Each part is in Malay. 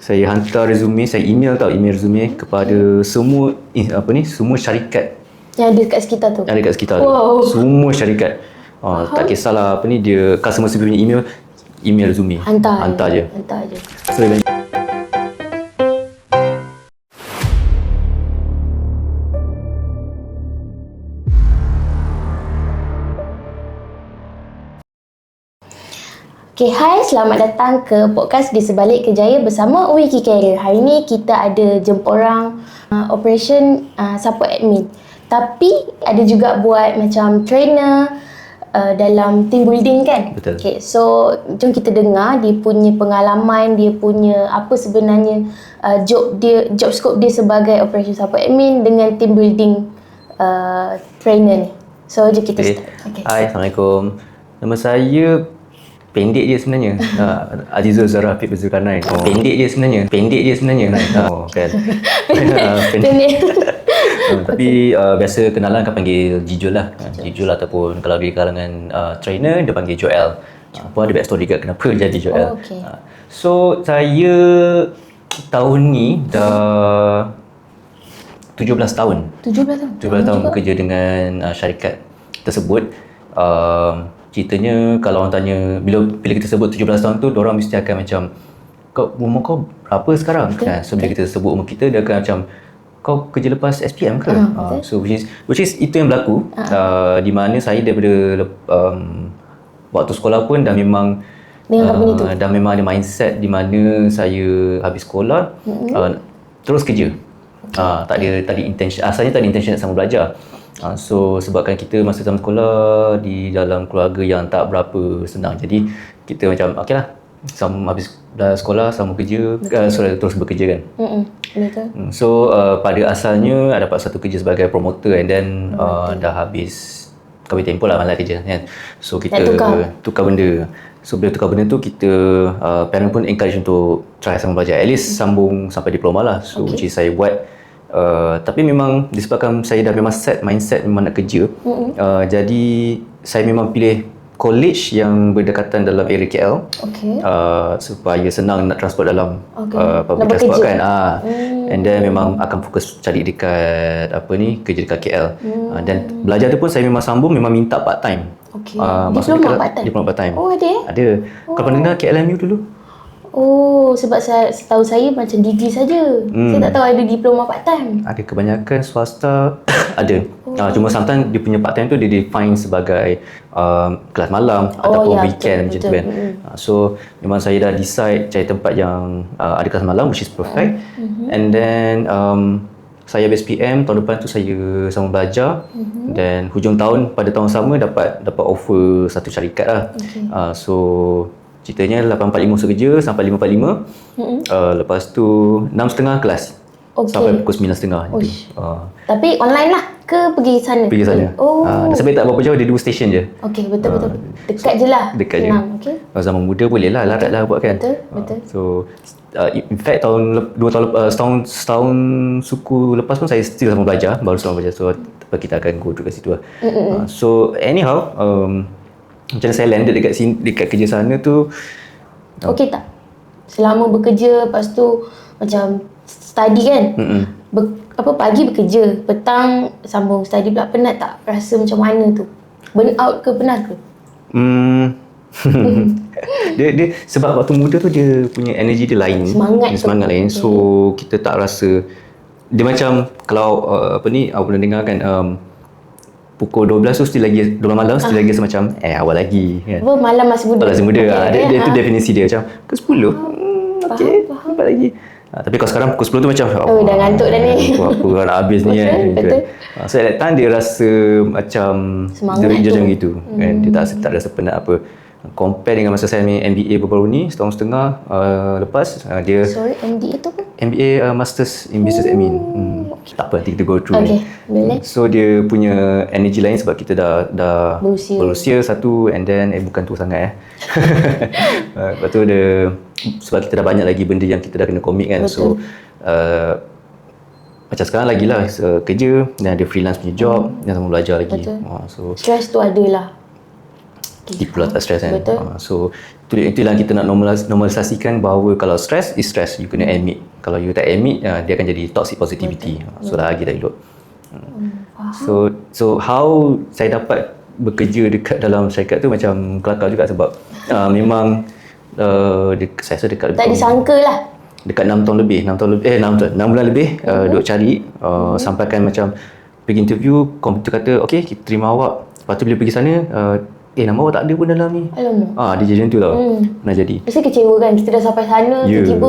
Saya hantar resume, saya email resume kepada semua semua syarikat yang ada kat sekitar tu. Yang ada kat sekitar Wow. tu. Semua syarikat. Tak kisahlah dia customer service punya email resume. Hantar je. So, Okay, hai, selamat datang ke podcast Di Sebalik Kejaya bersama Wiki Career. Hari ni kita ada jemput orang operation support admin. Tapi ada juga buat macam trainer dalam team building kan? Betul. Okay, so jom kita dengar dia punya pengalaman, dia punya apa sebenarnya job scope dia sebagai operation support admin dengan team building trainer ni. So jom kita start. Okay. Hai, Assalamualaikum. Nama saya pendek je sebenarnya. Azizul Zahra Hafid Zulkarnain. Pendek je sebenarnya. Kan. Pendek. Tapi biasa kenalan akan panggil Jijul lah. Jijul ataupun kalau di kalangan trainer dia panggil Joel. Pun ada backstory juga kenapa jadi Joel. Okay. So saya tahun ni dah 17 tahun. 17 tahun bekerja dengan syarikat tersebut. Ceritanya kalau orang tanya bila kita sebut 17 tahun tu, diorang mesti akan macam umur kau berapa sekarang? So bila kita sebut umur kita, dia akan macam kau kerja lepas SPM ke? So which is itu yang berlaku. Di mana saya daripada waktu sekolah pun dah memang dah memang ada mindset di mana saya habis sekolah terus kerja. Tak ada intention, asalnya tak ada intention nak sama belajar. So sebabkan kita masa zaman sekolah di dalam keluarga yang tak berapa senang, jadi kita macam okey lah, habis dah sekolah sama kerja, terus bekerja kan. Betul. So pada asalnya dapat satu kerja sebagai promoter, and then dah habis kahwin tempoh lah malah kerja kan. So kita tukar benda. So bila tukar benda tu, kita parent pun encourage untuk try sama belajar, at least sambung sampai diploma lah. So which is saya buat. Tapi memang disebabkan saya dah memang set mindset memang nak kerja, jadi saya memang pilih college yang berdekatan dalam area KL, supaya senang nak transport dalam public transport kan. And then memang akan fokus cari dekat kerja dekat KL. Dan belajar tu pun saya memang sambung, memang minta part time. Diploma part time. Oh, ada? Ada. Kau pernah dengar KLMU dulu? Oh, sebab setahu saya macam degree saja. Saya tak tahu ada diploma part time. Ada, kebanyakan swasta ada. Cuma sometimes dia punya part time tu dia define sebagai kelas malam ataupun weekend macam tu kan. So memang saya dah decide cari tempat yang ada kelas malam, which is perfect. And then saya habis PM, tahun depan tu saya sama belajar. Dan hujung tahun pada tahun sama dapat offer satu syarikat lah. So ceritanya 8.45 masuk kerja sampai 5.45. Lepas tu 6.30 kelas. Sampai pukul 9.30 gitu. Tapi online lah ke pergi sana? Pergi sana. Sampai tak berapa jauh, dia 2 stesen je. Okey, betul. Dekat je lah. Dekat je. Zaman muda boleh lah, larat lah buat kan. Betul. So in fact setahun suku lepas pun saya still sama belajar, baru sama belajar. So kita akan go through kat situ lah. So anyhow, macam mana saya landed dekat kerja sana tu. Okey tak? Selama bekerja, lepas tu macam study kan? Pagi bekerja, petang sambung study pula. Penat tak? Rasa macam mana tu? Burn out ke, penat ke? dia sebab waktu muda tu dia punya energy dia lain. Semangat lain. So kita tak rasa dia macam kalau awak pernah dengar kan, pukul 12 tu still lagi 12 malam, still lagi macam awal lagi kan. Malam masih muda. Dia tu definisi dia macam ke 10. Okey, nampak lagi. Tapi kalau sekarang pukul 10 tu macam dah ngantuk dah ni. Apa nak habis ni kan. Betul. So at that time dia rasa macam dia macam gitu kan. Dia tak rasa penat apa. Compare dengan masa saya ambil MBA baru-baru ni, setahun setengah lepas dia. Sorry, MBA tu apa? MBA Masters in Business Admin. Tak apa, nanti kita go through ni. Boleh. So dia punya energy lain sebab kita dah berusia satu, and then bukan tu sangat lepas tu sebab kita dah banyak lagi benda yang kita dah kena commit kan. Betul. So macam sekarang lagi lah kerja, dan ada freelance punya job, dan sama belajar lagi. So stress tu ada lah. Tipu lah tak stres kan. Betul. So Itulah kita nak normalisasikan bahawa kalau stress is stress, you kena admit. Kalau you tak admit, dia akan jadi toxic positivity. So lagi tak elok. So how saya dapat bekerja dekat dalam syarikat tu macam kelakar juga sebab memang saya rasa dekat tak disangka lah. Dekat 6 bulan lebih duk cari sampaikan macam pergi interview, komputer kata okey kita terima awak. Lepas tu bila pergi sana nama awak tak ada pun dalam ni. Alamak. Dia jadi macam tu tau. Pernah jadi. Mesti kecewa kan, kita dah sampai sana tiba-tiba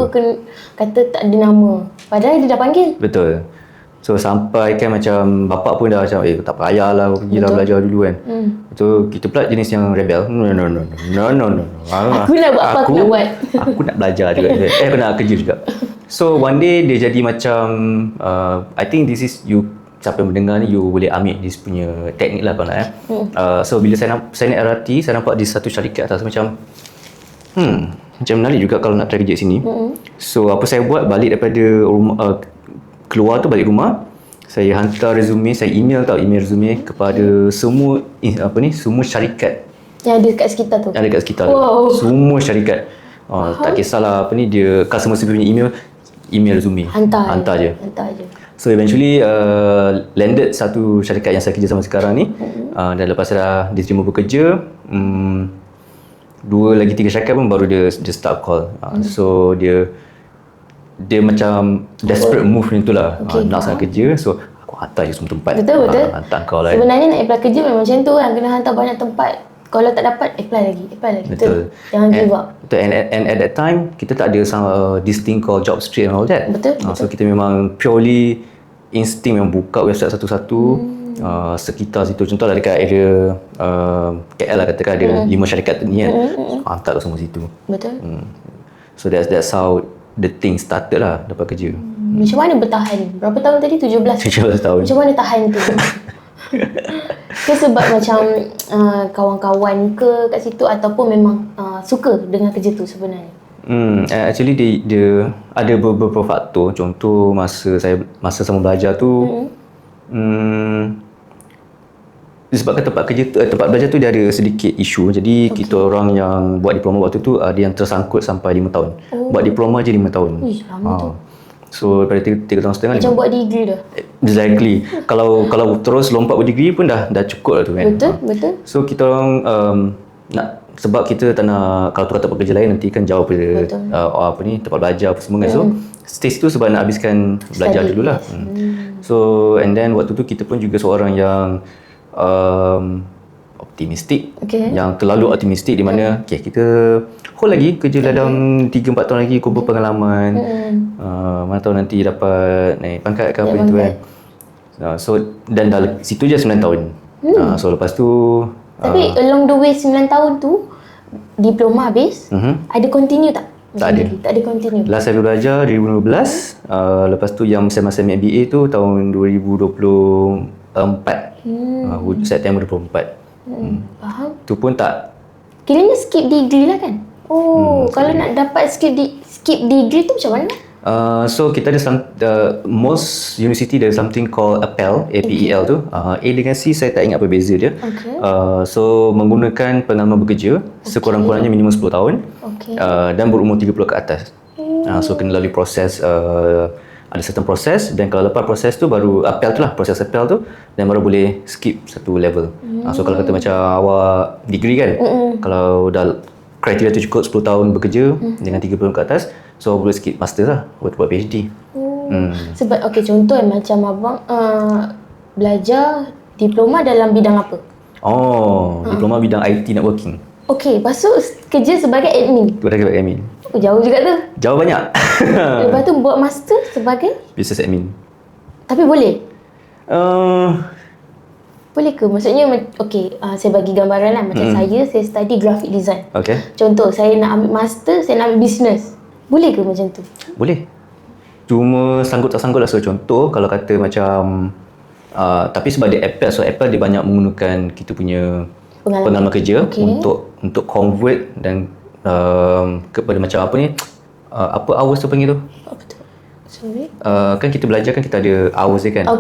kata tak ada nama. Padahal dia dah panggil. Betul. So sampai kan macam bapak pun dah macam tak payahlah pergilah belajar dulu kan. So kita pula jenis yang rebel. No. Aku nak buat apa aku nak buat. Aku nak belajar juga. Aku nak kerja juga. So one day dia jadi macam I think this is siapa yang mendengar ni, you boleh ambil this punya teknik lah kalau nak so bila saya naik LRT, saya nampak di satu syarikat atas macam macam menarik juga kalau nak try kerja sini. So apa saya buat, balik daripada rumah, keluar tu balik rumah, saya hantar resume, saya email resume kepada semua semua syarikat yang ada kat sekitar tu. Yang ada kat sekitar. Wow. Semua syarikat. Tak kisahlah dia customer service punya email resume. Hantar je. So eventually landed satu syarikat yang saya kerja sama sekarang ni. Dan lepas saya dah diterima bekerja, 2 lagi 3 syarikat pun baru dia start call. So dia macam desperate move macam tu lah. Nak sangat kerja. So aku hantar je semua tempat. Betul. Hantar kau lah. Sebenarnya nak apply kerja memang macam tu kan. Kena hantar banyak tempat. Kalau tak dapat, apply lagi. Betul. Jangan give up. Betul. And at that time, kita tak ada this thing called job street and all that. Betul. So kita memang purely insting yang buka website satu-satu. Sekitar situ. Contohlah dekat area KL lah katakan ada 5 syarikat ni kan. Hantar kat semua situ. Betul. So that's how the thing started lah, dapat kerja. Macam mana bertahan? Berapa tahun tadi? 17 tahun. Macam mana tahan tu? Ke sebab macam kawan-kawan ke kat situ ataupun memang suka dengan kerja tu sebenarnya? Actually dia ada beberapa faktor. Contoh masa sama belajar tu disebabkan tempat belajar tu dia ada sedikit isu. Jadi kita orang yang buat diploma waktu tu ada yang tersangkut sampai 5 tahun. Buat diploma je 5 tahun. Lama tu. So daripada 3 tahun setengah macam buat degree dah. Exactly. kalau terus lompat buat degree pun dah cukup lah tu kan. Betul. So kita orang sebab kita tak nak, kalau tukar tempat kerja lain nanti kan jauh pada tempat belajar apa semua kan. So stage tu sebab nak habiskan belajar dululah. So and then waktu tu kita pun juga seorang yang optimistik. Yang terlalu optimistik di mana kita hold lagi kerja dalam 3-4 tahun lagi, kumpul pengalaman. Mana tahu nanti dapat naik pangkat ke apa itu kan. So dan dah situ je 9 tahun. So lepas tu tapi along the way 9 tahun tu diploma habis, ada continue tak? Tak ada continue. Last saya belajar 2015, lepas tu yang masa MBA tu tahun 2024. September 2024. Faham. Tu pun tak, kiranya skip degree lah kan? Kalau nak dapat skip degree tu macam mana? So kita ada most university ada something called APEL, APEL tu. A dengan C saya tak ingat apa beza dia. So menggunakan pengalaman bekerja sekurang-kurangnya minimum 10 tahun. Dan berumur 30 ke atas. So kena lalui proses, ada certain proses, dan kalau lepas proses tu baru APEL tu lah, proses APEL tu, dan baru boleh skip satu level. So kalau kata macam awak degree kan, kalau dah kriteria tu cukup 10 tahun bekerja dengan 30 ke atas, so boleh skip master lah buat PhD. Sebab contoh macam abang belajar diploma dalam bidang apa? Diploma bidang IT networking. Lepas tu kerja sebagai admin. Jauh juga tu. Jauh banyak. Lepas tu buat master sebagai business admin. Tapi boleh? Boleh ke? Maksudnya saya bagi gambaran lah. Macam saya study graphic design. Contoh saya nak ambil master, saya nak ambil business. Boleh ke macam tu? Boleh. Cuma sanggup tak sanggup lah. So contoh kalau kata macam tapi sebab dia Apple, so Apple dia banyak menggunakan kita punya pengalaman kerja untuk convert dan kepada macam apa ni, apa hours tu panggil tu? Apa tu? Sorry. Kan kita belajar kan kita ada hours dia kan.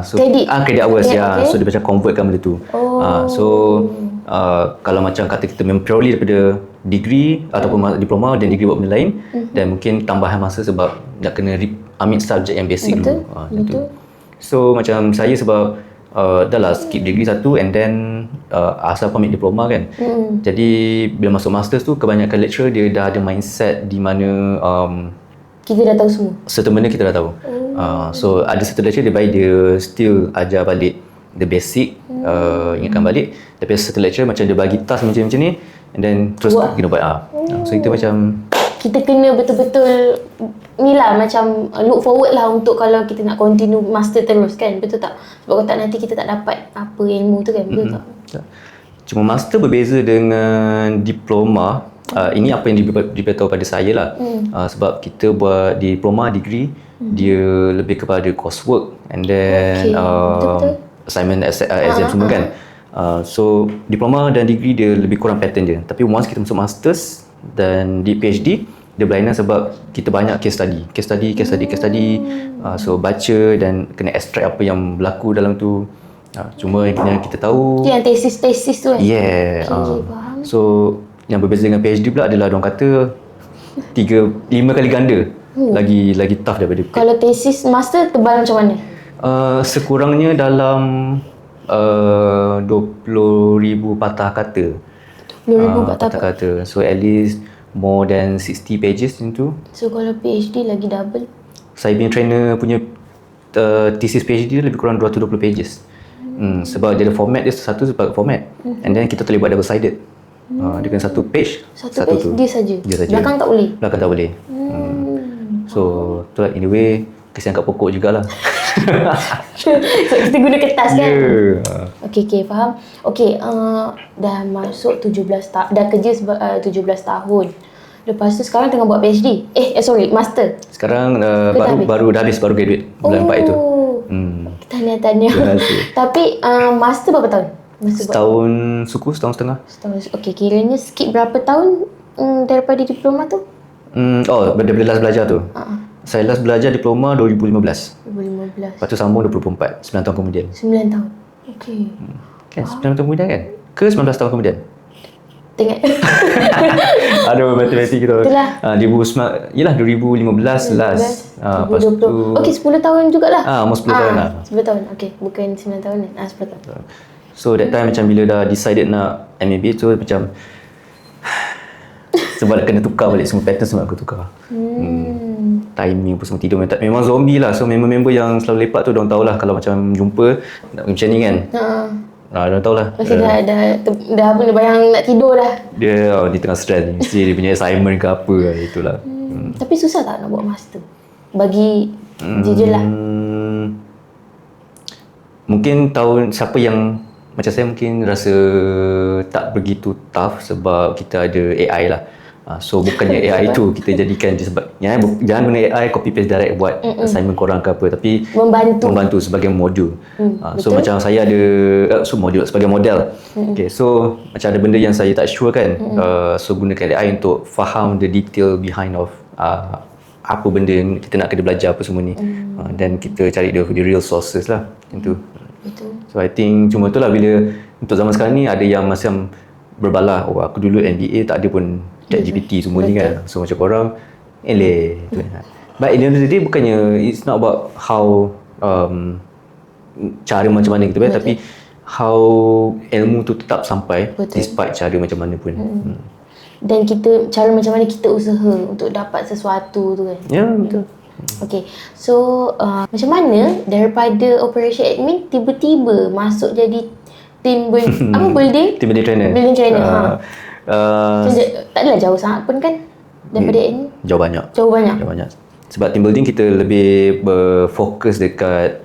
So credit hours So dia macam convertkan benda tu. So kalau macam kata kita memang purely daripada degree ataupun diploma dan degree buat benda lain, dan mungkin tambahan masa sebab nak kena ambil subjek yang basic Betul. dulu. Macam tu. So macam saya sebab dah lah skip degree satu and then asal aku ambil diploma kan. Jadi bila masuk masters tu kebanyakan lecturer dia dah ada mindset di mana Kita dah tahu semua. certain benda kita dah tahu. So ada certain lecturer dia baik dia still ajar balik the basic, ingatkan balik. Tapi certain lecturer macam dia bagi task macam ni and then terus kena buat. So itu macam Kita kena betul-betul ni lah, macam look forward lah untuk kalau kita nak continue master terus kan, betul tak? Sebab kalau tak nanti kita tak dapat apa ilmu tu kan, betul tak? Cuma master berbeza dengan diploma. Ini apa yang diberitahu pada saya lah. Sebab kita buat diploma, degree, dia lebih kepada coursework and then assignment, exam semua kan. So diploma dan degree dia lebih kurang pattern je. Tapi once kita masuk masters dan di PhD, dia berlainan sebab kita banyak case study. So baca dan kena extract apa yang berlaku dalam tu. Cuma yang kita tahu yang tesis tu kan. Yeah. Faham. So yang berbeza dengan PhD pula adalah orang kata 5 kali ganda lagi tough daripada Kalau tesis master tebal macam mana? Sekurangnya dalam 20,000 patah kata. 20,000 patah kata. So at least more than 60 pages into. So kalau PhD lagi double. Saya punya trainer punya thesis PhD dia lebih kurang 220 pages. Sebab dia ada format dia, satu sebagai format. And then kita boleh buat double sided. Dia kena satu page. Satu page tu. dia saja. Belakang tak boleh. Belakang tak boleh. So tu lah, in a way kesian kat pokok jugalah. So kita guna kertas kan? Yeah. Okay, faham. Okay, dah masuk 17 tahun, dah kerja 17 tahun. Lepas tu sekarang tengah buat PhD. Master. Sekarang baru dah habis, baru graduate bulan 4 itu. Tanya. Tapi master berapa tahun? Setahun suku, setahun setengah. Setahun. Okay, kiranya skip berapa tahun daripada diploma tu? Daripada last belajar tu. Saya last belajar diploma 2015. 2015. Lepas tu sambung 24, 9 tahun kemudian. 9 tahun. Okay. Kan 9 tahun kemudian kan? Ke 19 tahun kemudian? Tengok. Aduh, matematik kita. Itulah. 2015 last. Lepas tu 10 tahun jugalah. Almost 10 tahun lah. 10 tahun. Okay, bukan 9 tahun kan? 10 tahun. So that time macam bila dah decided nak MBA tu macam sebab kena tukar balik semua pattern, semua aku tukar. Timing pun semua tidur memang zombie lah. So member-member yang selalu lepak tu diorang tahulah kalau macam jumpa nak macam ni kan. Diorang tahulah. Mesti dah apa ni, bayang nak tidur dah. Dia tengah stress ni. Mesti dia punya assignment ke apa lah, itulah. Tapi susah tak nak buat master? Bagi jujur lah. Mungkin siapa yang macam saya mungkin rasa tak begitu tough sebab kita ada AI lah. So bukannya AI tu kita jadikan dia sebab jangan guna AI copy paste direct buat assignment korang ke apa, tapi membantu sebagai modul. So macam saya ada modul sebagai model. Okay, so macam ada benda yang saya tak sure kan, so gunakan AI untuk faham the detail behind of apa benda yang kita nak kena belajar apa semua ni. Dan kita cari the real sources lah itu. Betul. So I think cuma tu lah, bila untuk zaman sekarang ni ada yang macam berbalah, aku dulu MBA tak ada pun ChatGPT semua ni kan. So macam korang but in the end of the day bukannya it's not about how cara macam mana kita buat, tapi how ilmu tu tetap sampai despite cara macam mana pun. Dan cara macam mana kita usaha untuk dapat sesuatu tu kan. Ya, betul. Okay, so macam mana daripada operation admin tiba-tiba masuk jadi team building? Team building trainer. Building trainer. Tak adalah jauh sangat pun kan daripada admin? Jauh banyak. Sebab team building kita lebih berfokus dekat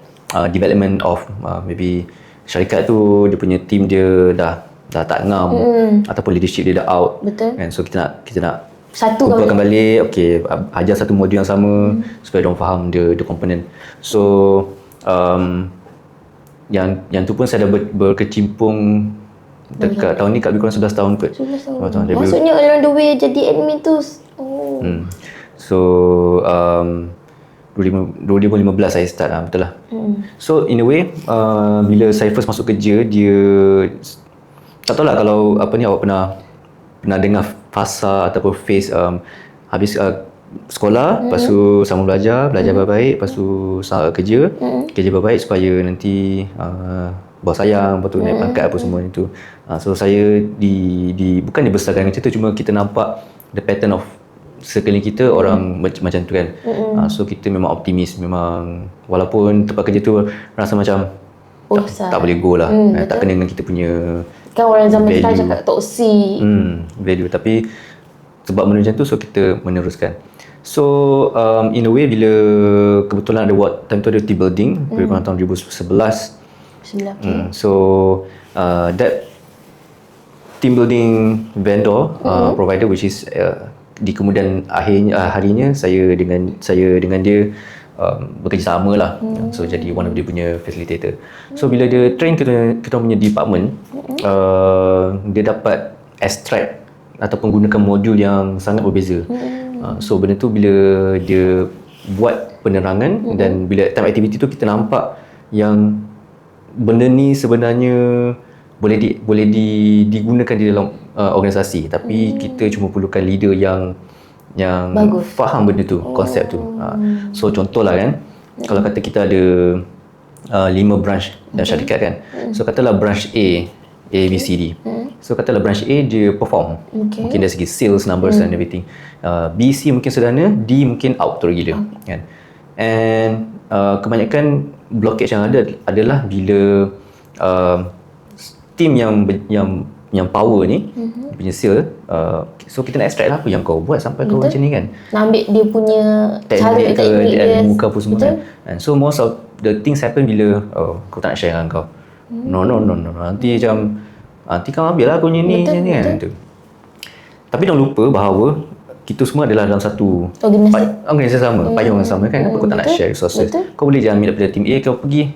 development of maybe syarikat tu, dia punya team dia dah tak ngam, ataupun leadership dia dah out. Betul. And so kita nak satu kumpulkan balik, ajar satu modul yang sama supaya diorang faham the component. So yang tu pun saya dah berkecimpung dekat tahun ni kat lebih kurang 11 tahun kot. 11 tahun. Maksudnya along the way jadi admin tu. So 2015 saya start lah, betul lah. So in a way bila saya first masuk kerja, dia tak tahulah kalau awak pernah dengar fasa ataupun phase habis sekolah, lepas tu sambung belajar baik-baik, lepas tu kerja baik-baik supaya nanti bos sayang, lepas tu naik pangkat apa semua itu. So saya bukan dibesarkan macam tu, cuma kita nampak the pattern of sekeliling kita orang macam tu kan. So kita memang optimis, memang walaupun tempat kerja tu rasa macam tak boleh go lah, tak kena dengan kita punya kan orang zaman sekarang cakap toksik value, tapi sebab benda macam tu so kita meneruskan. So in a way bila kebetulan ada time tu ada team building lebih kurang tahun 2011. So that team building vendor provider which is di kemudian harinya saya dengan dia bekerjasama lah. So jadi one of dia punya facilitator. So bila dia train kita punya department, dia dapat extract ataupun gunakan modul yang sangat berbeza. So benda tu bila dia buat penerangan dan bila time activity tu kita nampak yang benda ni sebenarnya boleh digunakan di dalam organisasi, tapi kita cuma perlukan leader yang faham benda tu, konsep tu. So contohlah kan, kalau kata kita ada 5 branch dan syarikat kan. So katalah branch A B, C, D. So katalah branch A dia perform, mungkin dari segi sales numbers and everything. B, C mungkin sederhana, D mungkin out terus gila kan. And kebanyakan blockage yang ada adalah bila team yang power ni punya sale, so kita nak extract lah apa yang kau buat sampai kau macam ni kan, nak ambil dia punya cara teknik dia muka apa semua kan. And so most of the things happen bila kau tak nak share dengan kau. No, nanti macam nanti kau ambil lah kau ni macam ni kan. Tapi jangan lupa bahawa kita semua adalah dalam satu organisasi sama, payung yang sama kan. Kenapa kau tak nak share resources? Kau boleh je ambil daripada team A, kau pergi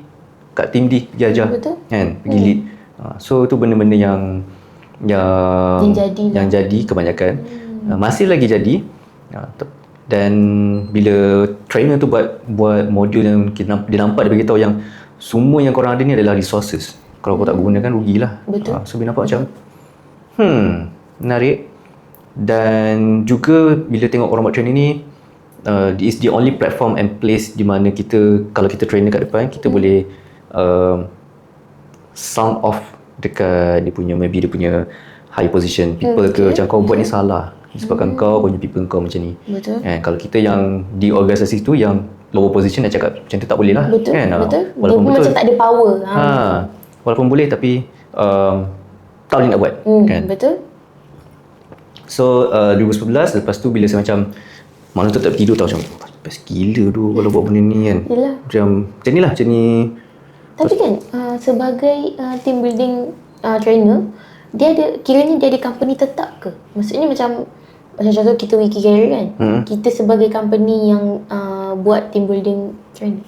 kat team D, pergi ajar kan, pergi lead. So tu benda-benda yang jadi kebanyakan masih lagi jadi. Dan bila trainer tu buat modul yang dia nampak, dia beritahu yang semua yang korang ada ni adalah resources. Kalau kau tak gunakan, rugilah. So dia nampak macam menarik. Dan juga bila tengok orang buat training ni, it's the only platform and place di mana kita, kalau kita trainer kat depan, kita boleh sound off dekat dia punya, maybe dia punya high position people ke, macam kau buat ni salah disebabkan kau punya people kau macam ni. Kalau kita yang di organisasi tu yang lower position nak cakap macam tu tak boleh lah. Walaupun dia macam tak ada power. Walaupun boleh tapi tak boleh nak buat kan. So 2011 lepas tu bila saya macam malam tu tak tidur tau, macam best gila tu kalau buat benda ni kan. Macam ni lah, macam ni. Tapi kan sebagai team building trainer, kiranya dia ada company tetap ke? Maksudnya macam contoh kita Wiki Career kan, kita sebagai company yang buat team building trainer.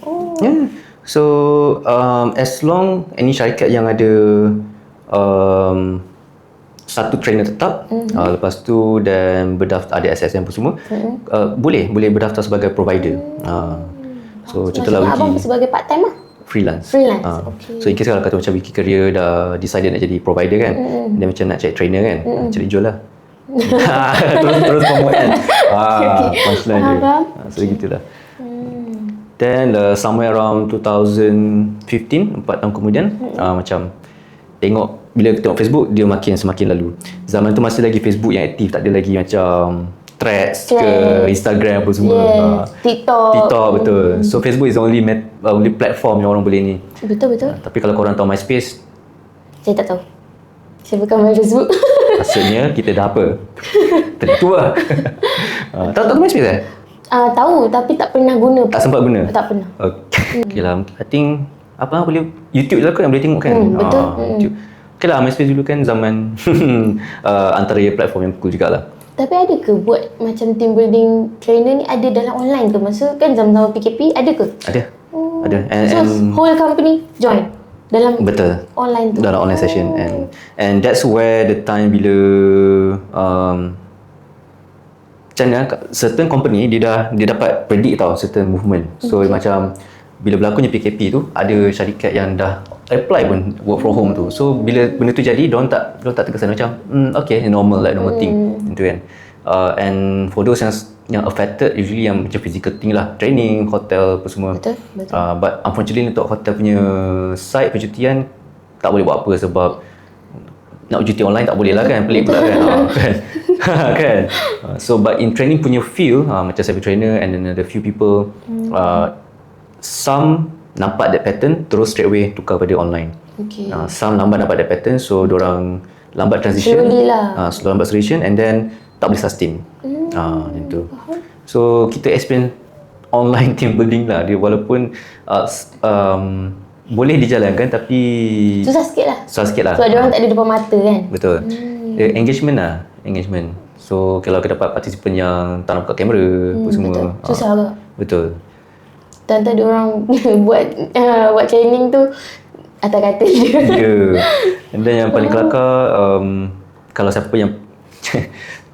So as long any syarikat yang ada satu trainer tetap, lepas tu dan berdaftar ada SSM pun semua, boleh berdaftar sebagai provider. So contohlah Wiki, abang sebagai part time lah, freelance. So in case kalau kata macam Wiki Career dah decide nak jadi provider kan, dia macam nak cari trainer kan, cari jual lah. terus promote kan. Punchline dia. So gitulah. Then somewhere around 2015, 4 tahun kemudian, macam bila tengok Facebook, dia semakin lalu. Zaman tu masih lagi Facebook yang aktif, tak ada lagi macam Threads ke Instagram apa semua. TikTok betul. So Facebook is only platform yang orang boleh ni. Betul. Tapi kalau korang tahu MySpace, saya tak tahu. Saya bukan main Facebook. Maksudnya kita dah apa? Tertua. Tahu MySpace tahu tapi tak pernah guna. Tak sempat guna? Tak pernah. Okay lah, I think apa boleh YouTube je lah kau yang boleh tengok kan. Betul. YouTube. Okay lah, MySpace dulu kan zaman antara platform yang cool jugalah. Tapi ada ke buat macam team building trainer ni ada dalam online ke? Masa kan zaman-zaman PKP ada ke? Ada. So whole company join dalam online tu. Dalam online session, and that's where the time bila macam certain company dia dapat predict tau certain movement. So macam bila berlakunya PKP tu, ada syarikat yang dah apply pun work from home tu. So bila benda tu jadi, diorang tak terkesan macam okay, normal thing gitu kan. And for those yang affected, usually yang macam physical thing lah, training, hotel apa semua. Betul. But unfortunately untuk hotel punya site percutian tak boleh buat apa sebab nak cuti online tak boleh lah kan, pelik pula kan. Kan. So but in training punya field, macam saya trainer and then ada few people, some nampak that pattern terus straight away tukar pada online. Okay. Some lambat nampak that pattern, so dorang lambat transition, Slowly lah. lambat transition and then tak boleh sustain. Macam tu. So kita experience online team building lah, dia walaupun boleh dijalankan tapi Susah sikit lah. Susah sikit lah. Sebab diorang tak ada depan mata kan. Betul. Engagement. So kalau kita dapat partisipan yang tak nampak kamera apa semua. Betul. Susah ke? Betul. Tante diorang buat training tu atas katil je. Ya. And then yang paling kelakar, kalau siapa yang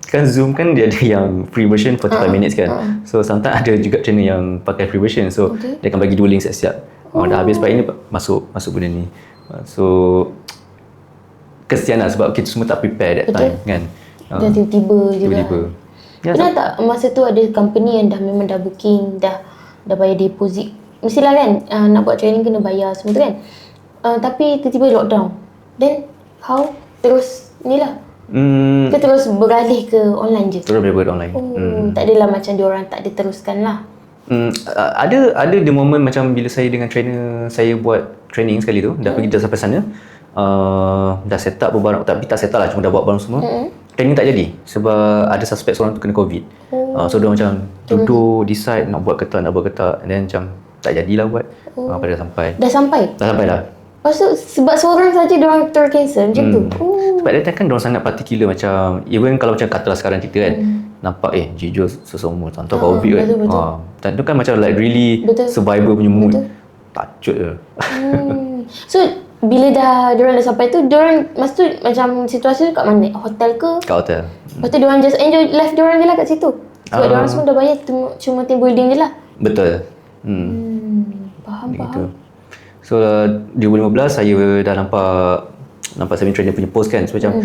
kan Zoom kan dia ada yang free version 45 minutes kan. So sometimes ada juga trainer yang pakai free version. So dia akan bagi 2 link siap-siap. Dah habis part ini masuk benda ni. So kesian lah sebab kita semua tak prepare that time kan. Dan tiba-tiba juga. Pernah tak masa tu ada company yang memang dah booking, dah bayar deposit. Mestilah kan nak buat training kena bayar semua tu kan. Tapi tiba-tiba lockdown. Then how? Terus ni lah. Kita terus beralih ke online je. Terus beralih online. Tak adalah macam diorang tak ada teruskan lah. Ada the moment macam bila saya dengan trainer saya buat training sekali tu, dah pergi dah sampai sana, dah set up barang, tapi tak set up lah, cuma dah buat barang semua. Training tak jadi sebab ada suspek seorang tu kena COVID. So dia macam duduk decide nak buat ke tak, and then macam tak jadilah buat. Pada sampai. Dah sampai dah. Lepas tu sebab seorang saja diorang tercancel macam tu. Sebab dia kan diorang sangat particular, macam even kalau macam katalah sekarang kita kan, nampak jujur seseumur contoh COVID kan. Dan tu kan macam like really survivor punya mood. Tacut je. So bila diorang dah sampai tu, diorang masa tu macam situasi tu kat mana? Hotel ke? Kat hotel. Lepas tu diorang just enjoy life diorang je lah kat situ. Sebab diorang semua dah bayar cuma team building je lah. Betul. Faham. So 2015 saya dah nampak saya trainer punya post kan, so macam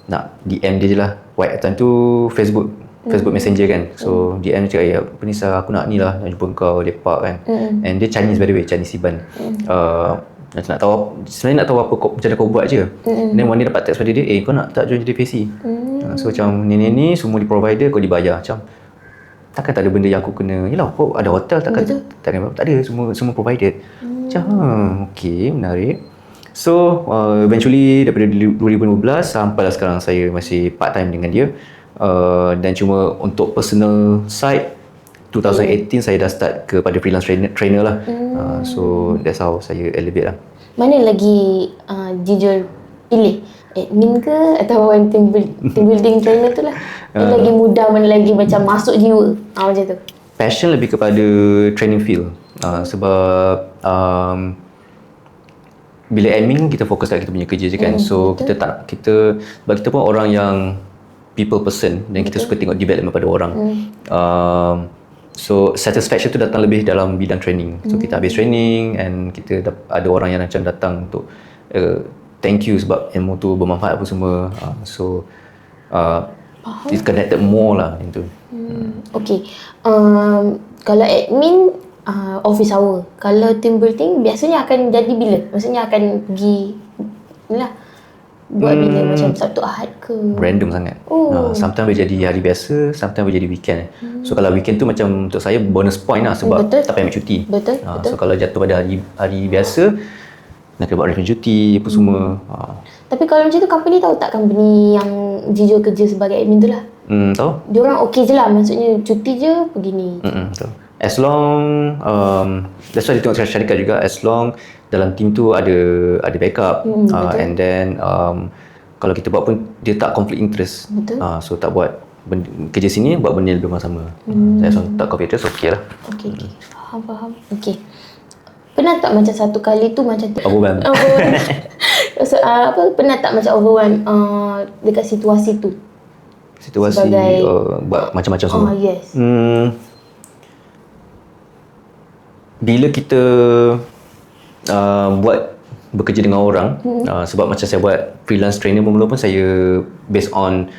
nak DM dia je lah. White time tu Facebook Messenger kan. So DM dia cakap, apa ni Sah, aku nak ni lah, nak jumpa kau lepak kan. And dia Chinese by the way, Chinese Siban. Nak tahu sebenarnya nak tahu apa macam mana kau buat je. And then one day dapat text pada dia, kau nak tak join jadi PC? So macam ni semua di provider, kau dibayar. Macam takkan tak ada benda yang aku kena, yelah kau ada hotel takkan tak ada, semua provided. Macam okay, menarik. So eventually daripada 2015 sampailah sekarang saya masih part time dengan dia. Dan cuma untuk personal side 2018 saya dah start kepada freelance trainer lah. So that's how saya elevate lah. Mana lagi Jijol pilih? Admin ke atau team building trainer tu lah? Mana lagi mudah, mana lagi macam masuk jiwa? Macam tu. Passion lebih kepada training field. Sebab bila admin kita fokus kat kita punya kerja je kan. So betul. Sebab kita pun orang yang people person dan kita suka tengok development pada orang. So satisfaction tu datang lebih dalam bidang training. So kita habis training and kita ada orang yang macam datang untuk thank you sebab ilmu tu bermanfaat apa semua. So it's connected more lah macam tu. Okay. Kalau admin office hour. Kalau team building biasanya akan jadi bila? Maksudnya akan pergi lah buat bila macam Sabtu Ahad ke? Random sangat. Sometimes boleh jadi hari biasa, sometimes boleh jadi weekend. So kalau weekend tu macam untuk saya bonus point lah sebab tak payah ambil cuti. Betul. So kalau jatuh pada hari biasa, nak kena buat reference cuti apa semua. Tapi kalau macam tu company tahu tak, company yang Jijol kerja sebagai admin tu lah? Tahu. Diorang okey je lah, maksudnya cuti je pergi ni. Tahu. As long that's why dia tengok syarikat juga, as long dalam team tu ada backup, and then kalau kita buat pun dia tak conflict interest. So tak buat kerja sini, buat benda lebih sama. As long tak conflict interest, okey lah. Okey. Faham. Okey. Pernah tak macam satu kali tu macam overwhelmed? So, pernah tak macam overwhelmed dekat situasi tu? Situasi buat macam-macam semua. Yes. bila kita buat bekerja dengan orang, sebab macam saya buat freelance trainer mula pun saya based on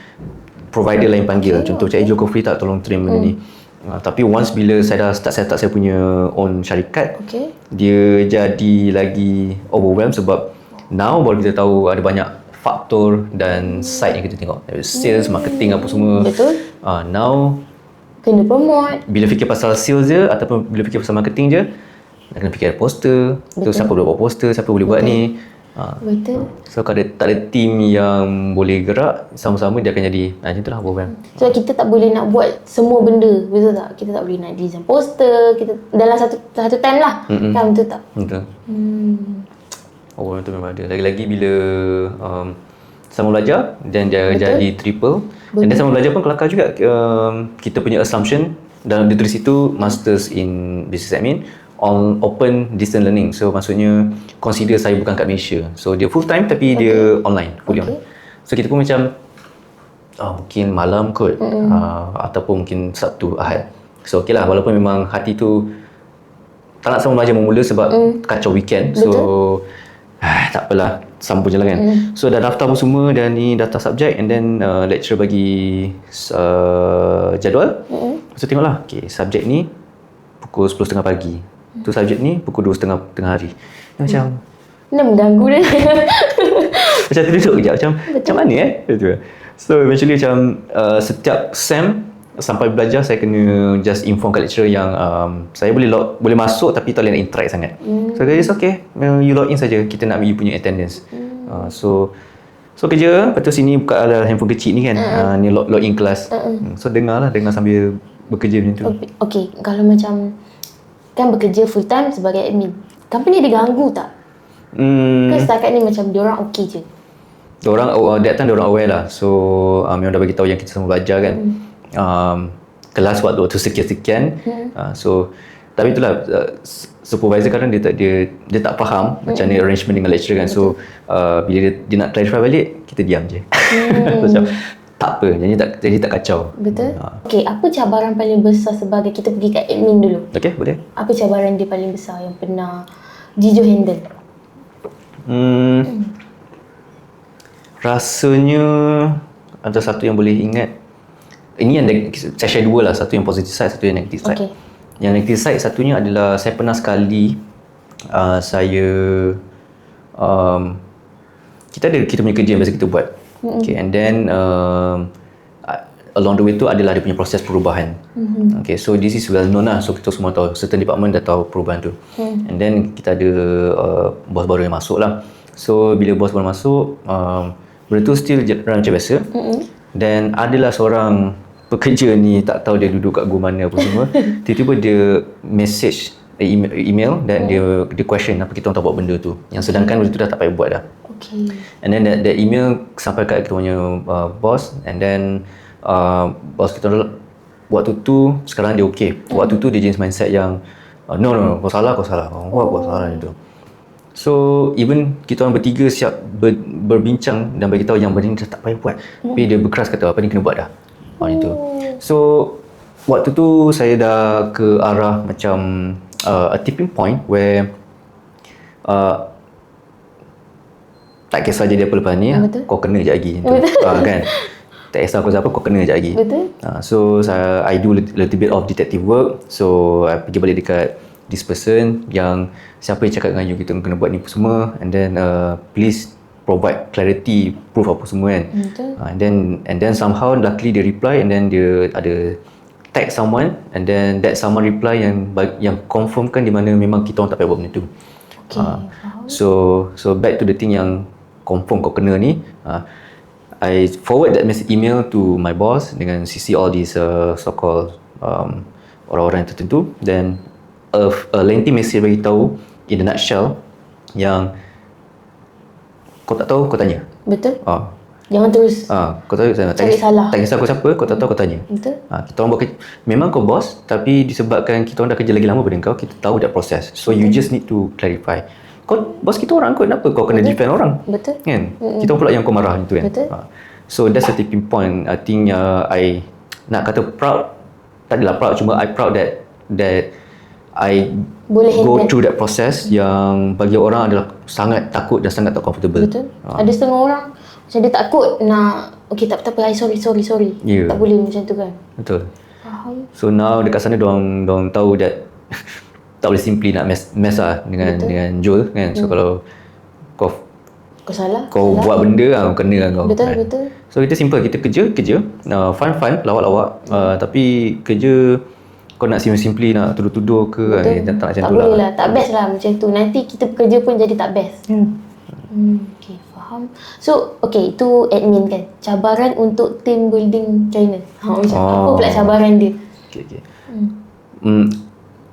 provider lain panggil. Contoh macam kau free tak tolong train benda ni. Tapi once bila saya dah start set up saya punya own syarikat, dia jadi lagi overwhelmed sebab now baru kita tahu ada banyak faktor dan side yang kita tengok. Sales, marketing apa semua. Betul. Now Kena promote. bila fikir pasal sales je ataupun bila fikir pasal marketing je, nak kena fikir ada poster. Tu siapa boleh buat poster, siapa boleh buat ni. Betul. So kalau tak ada team yang boleh gerak sama-sama, dia akan jadi macam itulah overwhelm. So kita tak boleh nak buat semua benda, betul tak? Kita tak boleh nak design poster, kita dalam satu time lah. Kan betul tak? Betul. Overwhelm tu memang ada. Lagi-lagi bila sama belajar dan dia jadi triple. Dan dia sama belajar pun kelakar juga. Kita punya assumption dalam dia tulis itu Masters in Business Admin on open distance learning. So maksudnya consider saya bukan kat Malaysia. So dia full time tapi dia online, fully online. So kita pun macam mungkin malam kot, ataupun mungkin Sabtu, Ahad. So okey lah, walaupun memang hati tu tak nak sama belajar memula sebab kacau weekend. So tak apalah, sambung je lah kan. So dah daftar pun semua dan ni daftar subjek, and then lecturer bagi jadual. So tengoklah, okay, subjek ni pukul 10.30 pagi. Tu subjek ni pukul 2.30 tengah hari. Macam Nak mengganggu dia. macam terduduk kejap macam mana So eventually macam setiap SEM sampai belajar saya kena just inform kat lecturer yang saya boleh masuk tapi tak boleh nak interact sangat. So it's okay, you log in saja, kita nak you punya attendance. So kerja, lepas tu sini buka ada handphone kecil ni kan, ni log in kelas. So dengar sambil bekerja macam tu. Okay, kalau macam kan bekerja full time sebagai admin, company dia ganggu tak? Ke setakat ni macam diorang okey je? Diorang that time diorang aware lah. So memang dah bagi tahu yang kita semua belajar kan. Kelas waktu sekian-sekian. So tapi itulah supervisor kadang dia tak faham macam ni arrangement dengan lecturer kan. So bila dia nak clarify balik, kita diam je. Macam tak apa, jadi tak kacau. Betul. Okey, apa cabaran paling besar sebagai kita pergi kat admin dulu? Okey, boleh. Apa cabaran dia paling besar yang pernah Jijo handle? Rasanya ada satu yang boleh ingat. Ini yang saya share dua lah, satu yang positive side, satu yang negative side. Okay. Yang negative side satunya adalah saya pernah sekali kita punya kerja yang biasa kita buat. Okay, and then along the way tu adalah dia punya proses perubahan. Okay, so this is well known lah. So kita semua tahu, certain department dah tahu perubahan tu. And then kita ada bos baru yang masuk lah. So bila bos baru masuk, benda tu still jalan macam biasa. Dan adalah seorang pekerja ni, tak tahu dia duduk kat gua mana apa semua. Tiba-tiba dia message email dan dia question apa kita orang tak buat benda tu. Yang sedangkan benda tu dah tak payah buat dah. Okay. And then that email sampai kat kita punya boss, and then boss kita waktu tu sekarang dia okay. Waktu tu dia jenis mindset yang no, kau salah kau salah itu. So even kita orang bertiga siap berbincang dan bagi tahu yang benda ni dah tak payah buat. Tapi dia berkeras kata apa ni kena buat dah. Itu. So waktu tu saya dah ke arah macam a tipping point where tak kisah jadi apa lepas ni, kau kena je lagi tu. Kan? Tak kisah kau siapa, kau kena je lagi. So I do little bit of detective work. So I pergi balik dekat this person yang siapa yang cakap dengan you kita kena buat ni semua, and then please provide clarity, proof apa semua kan. And then somehow luckily dia reply, and then dia ada tag someone, and then that someone reply yang confirmkan di mana memang kita orang tak payah buat benda tu. So back to the thing yang confirm kau kena ni, I forward that email to my boss dengan CC all these so-called orang-orang yang tertentu. Then a lengthy message bagi tahu in a nutshell yang kau tak tahu kau tanya. Betul. Jangan terus kau tahu cari salah. Tak kisah kau siapa, kau tak tahu kau tanya. Betul. Kita orang buat memang kau bos, tapi disebabkan kita orang dah kerja lagi lama daripada kau, kita tahu that process. So you just need to clarify. Kau bos kita orang kot, kenapa kau kena defend orang? Betul. Kan? Kita pula yang kau marah gitu kan. Betul. So that's a tipping point. I think I nak kata proud, tak adalah proud, cuma I proud that I Boleh go handle. through that process yang bagi orang adalah sangat takut dan sangat tak comfortable. Betul. Ada setengah orang macam dia takut nak, okay tak apa, sorry. Ya. Tak boleh macam tu kan. Betul. Faham. So now dekat sana diorang tahu that tak boleh simply nak mess lah dengan Joel kan. So kalau kau Kau salah. buat benda kena lah kau. Betul, kan. betul. So kita simple, kita kerja, fun, lawak-lawak, tapi kerja kau nak simply nak tudur-tudur ke kan, tak macam Tak tu boleh lah. lah. Tak best lah macam tu. Nanti kita bekerja pun jadi tak best. Okay, faham. So, okay, itu admin kan. Cabaran untuk team building trainer. Apa pula cabaran dia? Okay.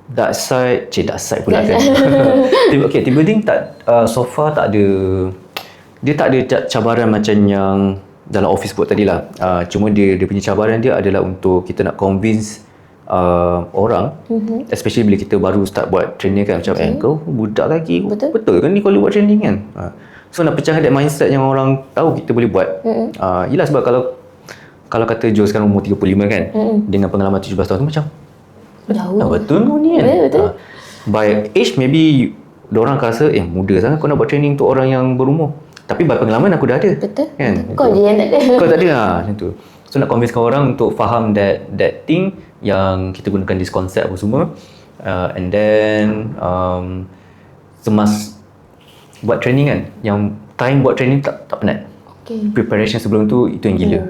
Dark side pula kan. Okay, team building so far tak ada, dia tak ada cabaran macam yang dalam office buat tadi lah. Cuma dia punya cabaran dia adalah untuk kita nak convince orang, especially bila kita baru start buat training kan, macam kau budak lagi, betul kan ni kau boleh buat training kan. So nak pecahkan that mindset yang orang tahu kita boleh buat. Yelah, sebab kalau kata Joe sekarang umur 35 kan, dengan pengalaman 17 tahun tu macam Jauh. betul kau ni kan. Betul. By age maybe diorang akan rasa muda sangat kau nak buat training untuk orang yang berumur, tapi by pengalaman aku dah ada. Betul. Kan? Kau je yang tak ada. Kau tak ada macam tu. So nak convince orang untuk faham that thing yang kita gunakan this concept apa semua, and then buat training kan, yang time buat training tak penat. Okay. Preparation sebelum tu itu yang gila.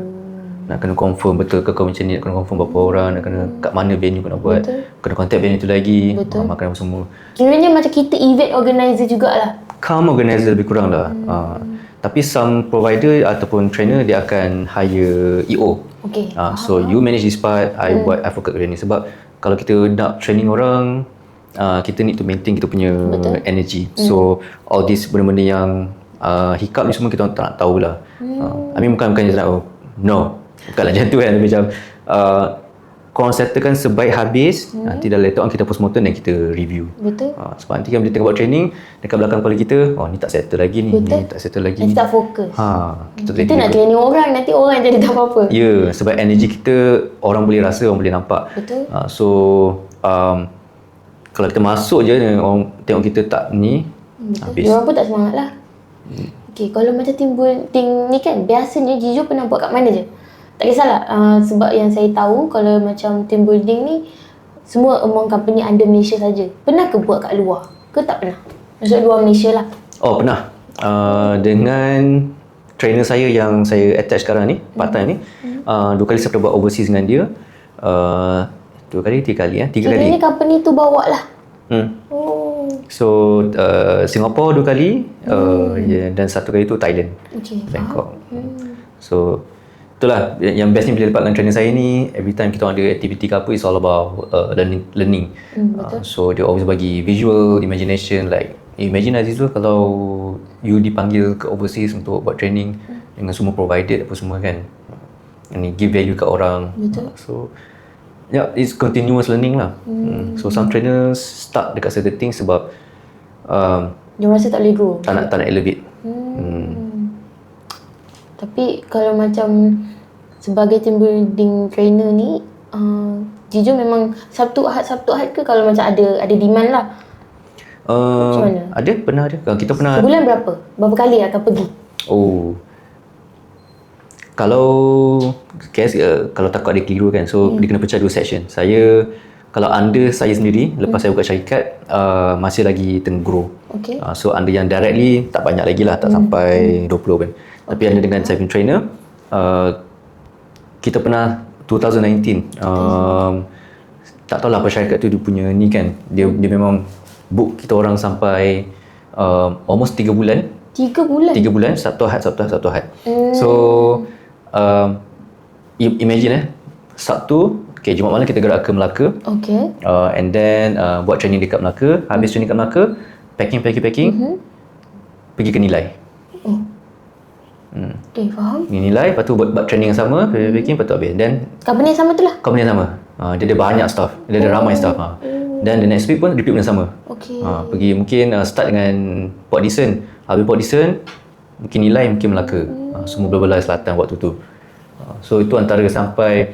Nak kena confirm betul ke kau macam ni, nak kena confirm berapa orang, nak kena kat mana venue kau nak buat, kena contact venue tu lagi, makan apa semua. Kiranya macam kita event organizer jugalah. Calm organizer lebih kurang lah. Tapi some provider ataupun trainer dia akan hire EO. Okay. So you manage this part, I buat advocate training. Sebab kalau kita nak training orang, kita need to maintain kita punya energy. So all this benda-benda yang hiccup ni semua kita tak nak tahulah. I mean bukannya tak nak, no, bukanlah macam tu kan. Macam korang settlekan sebaik habis, nanti dah later on kita postmortem dan kita review. Betul. Sebab nanti kan bila tengah buat training, dekat belakang kepala kita, ni tak settle lagi ni, ni tak settle lagi. Nanti tak fokus. Kita nak training orang, nanti orang jadi tak apa-apa. Ya, sebab energy kita orang boleh rasa, orang boleh nampak. Betul. So kalau kita masuk je, orang tengok kita tak ni, habis. Diorang pun tak semangat lah. Okay, kalau macam team building ni kan, biasanya Jijo pernah buat kat mana je? Tak kisahlah, sebab yang saya tahu kalau macam team building ni semua among company under Malaysia saja. Pernah ke buat kat luar? Ke tak pernah? Maksud luar Malaysia lah. Oh, pernah. Dengan trainer saya yang saya attach sekarang ni, part time ni, 2 kali saya pernah buat overseas dengan dia. 2 kali, 3 kali 3 kali. Ini company tu bawa lah. Oh. So Singapore 2 kali, dan 1 kali tu Thailand, Bangkok. So itulah yang best ni bila dapat dengan trainer saya ni, every time kita ada aktiviti ke apa, it's all about learning. So dia always bagi visual imagination, like imagine Azizul kalau you dipanggil ke overseas untuk buat training dengan semua provided apa semua kan, and give value kat orang. So it's continuous learning lah. So some trainers stuck dekat certain things sebab dia rasa tak boleh grow, tak nak elevate. Tapi kalau macam sebagai team building trainer ni, Jijo memang Sabtu Ahad ke kalau macam ada demand lah? Macam mana? Pernah ada. Kita pernah. Sebulan berapa? Berapa kali akan pergi? Kalau kalau takut ada keliru kan, so dia kena pecah 2 section. Saya kalau under saya sendiri, lepas saya buka syarikat, masih lagi tengah grow. So under yang directly tak banyak lagi lah, tak sampai 20 pun. Tapi under dengan saya punya trainer, kita pernah 2019, tak tahulah apa syarikat tu dia punya ni kan, dia memang book kita orang sampai almost 3 bulan. 3 bulan? 3 bulan, Sabtu Ahad. So imagine Sabtu, Jumaat malam kita gerak ke Melaka. And then buat training dekat Melaka. Habis training kat Melaka, packing, pergi ke Nilai. Faham. Nilai, lepas tu buat training yang sama, packing, lepas tu habis. Then company yang sama tu lah? Company yang sama. Dia ada banyak staff, dia ada ramai staff. Dan the next week pun repeat benda sama. Pergi mungkin start dengan Port Dickson, habis Port Dickson mungkin Nilai, mungkin Melaka. Semua belah-belah selatan waktu tu. So itu antara sampai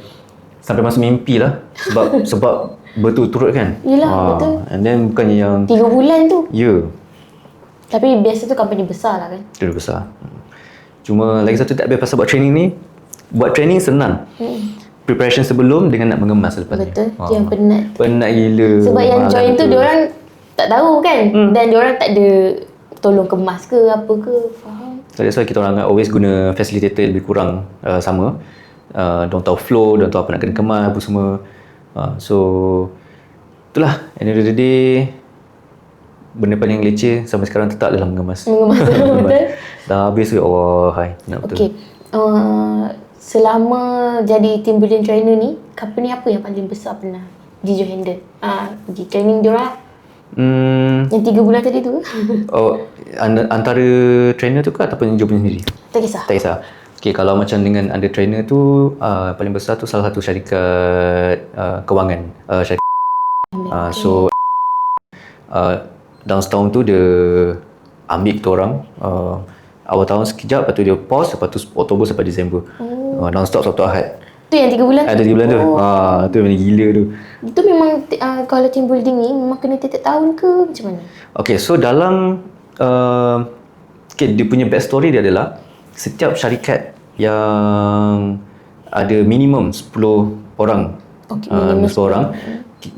masuk mimpi lah. Sebab berturut-turut kan. Yelah, betul. And then bukannya yang 3 bulan tu. ya, Tapi biasa tu company besar lah kan. dia dah besar. Cuma lagi satu tak habis pasal buat training ni. Buat training senang. Preparation sebelum dengan nak mengemas lepas ni. Betul. Tu yang penat. Penat gila. Sebab yang Malam join tu diorang tak tahu kan. Dan diorang tak ada tolong kemas ke apa ke. Faham? So that's why kita orang always guna facilitator lebih kurang sama. Diorang tahu flow, diorang tahu apa nak kena kemas apa semua. So itulah, end of the day, benda paling leceh sampai sekarang tetap dalam mengemas. Betul. Dah habis ke? Allah, hai. Nak betul. Okay. Selama jadi team building trainer ni, company apa yang paling besar pernah Jijo handle? Pergi training diorang yang 3 bulan tadi tu. Antara trainer tu ke ataupun job sendiri? Tak kisah. Tak kisah. Okay, kalau macam dengan under trainer tu, paling besar tu salah satu syarikat kewangan. So dalam setahun tu dia ambil kita orang awal tahun sekejap, lepas tu dia pause, lepas tu Oktober sampai Disember. Non-stop Sabtu Ahad. Tu yang 3 bulan? Ada 3 bulan tu. Tu memang gila tu. Itu memang kalau team building ni memang kena tiap tahun ke macam mana? Okay, so dalam dia punya backstory dia adalah setiap syarikat yang ada minimum 10 orang, 10 orang,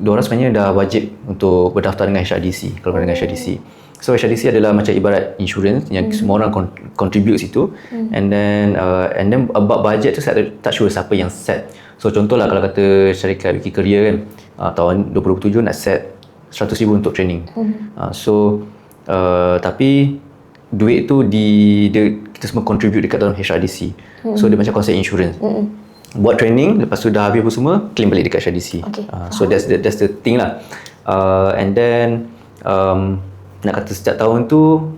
diorang sebenarnya dah wajib untuk berdaftar dengan HRDC, kalau dengan HRDC. So HRDC adalah macam ibarat insurance yang semua orang contribute situ. And then about budget tu saya tak sure siapa yang set. So contohlah kalau kata syarikat Wiki Career kan, tahun 2027 nak set 100,000 untuk training. Tapi duit tu kita semua contribute dekat dalam HRDC. So dia macam konsep insurance. Buat training, lepas tu dah habis apa semua, claim balik dekat HRDC. So that's the thing lah. And then nak kata setiap tahun tu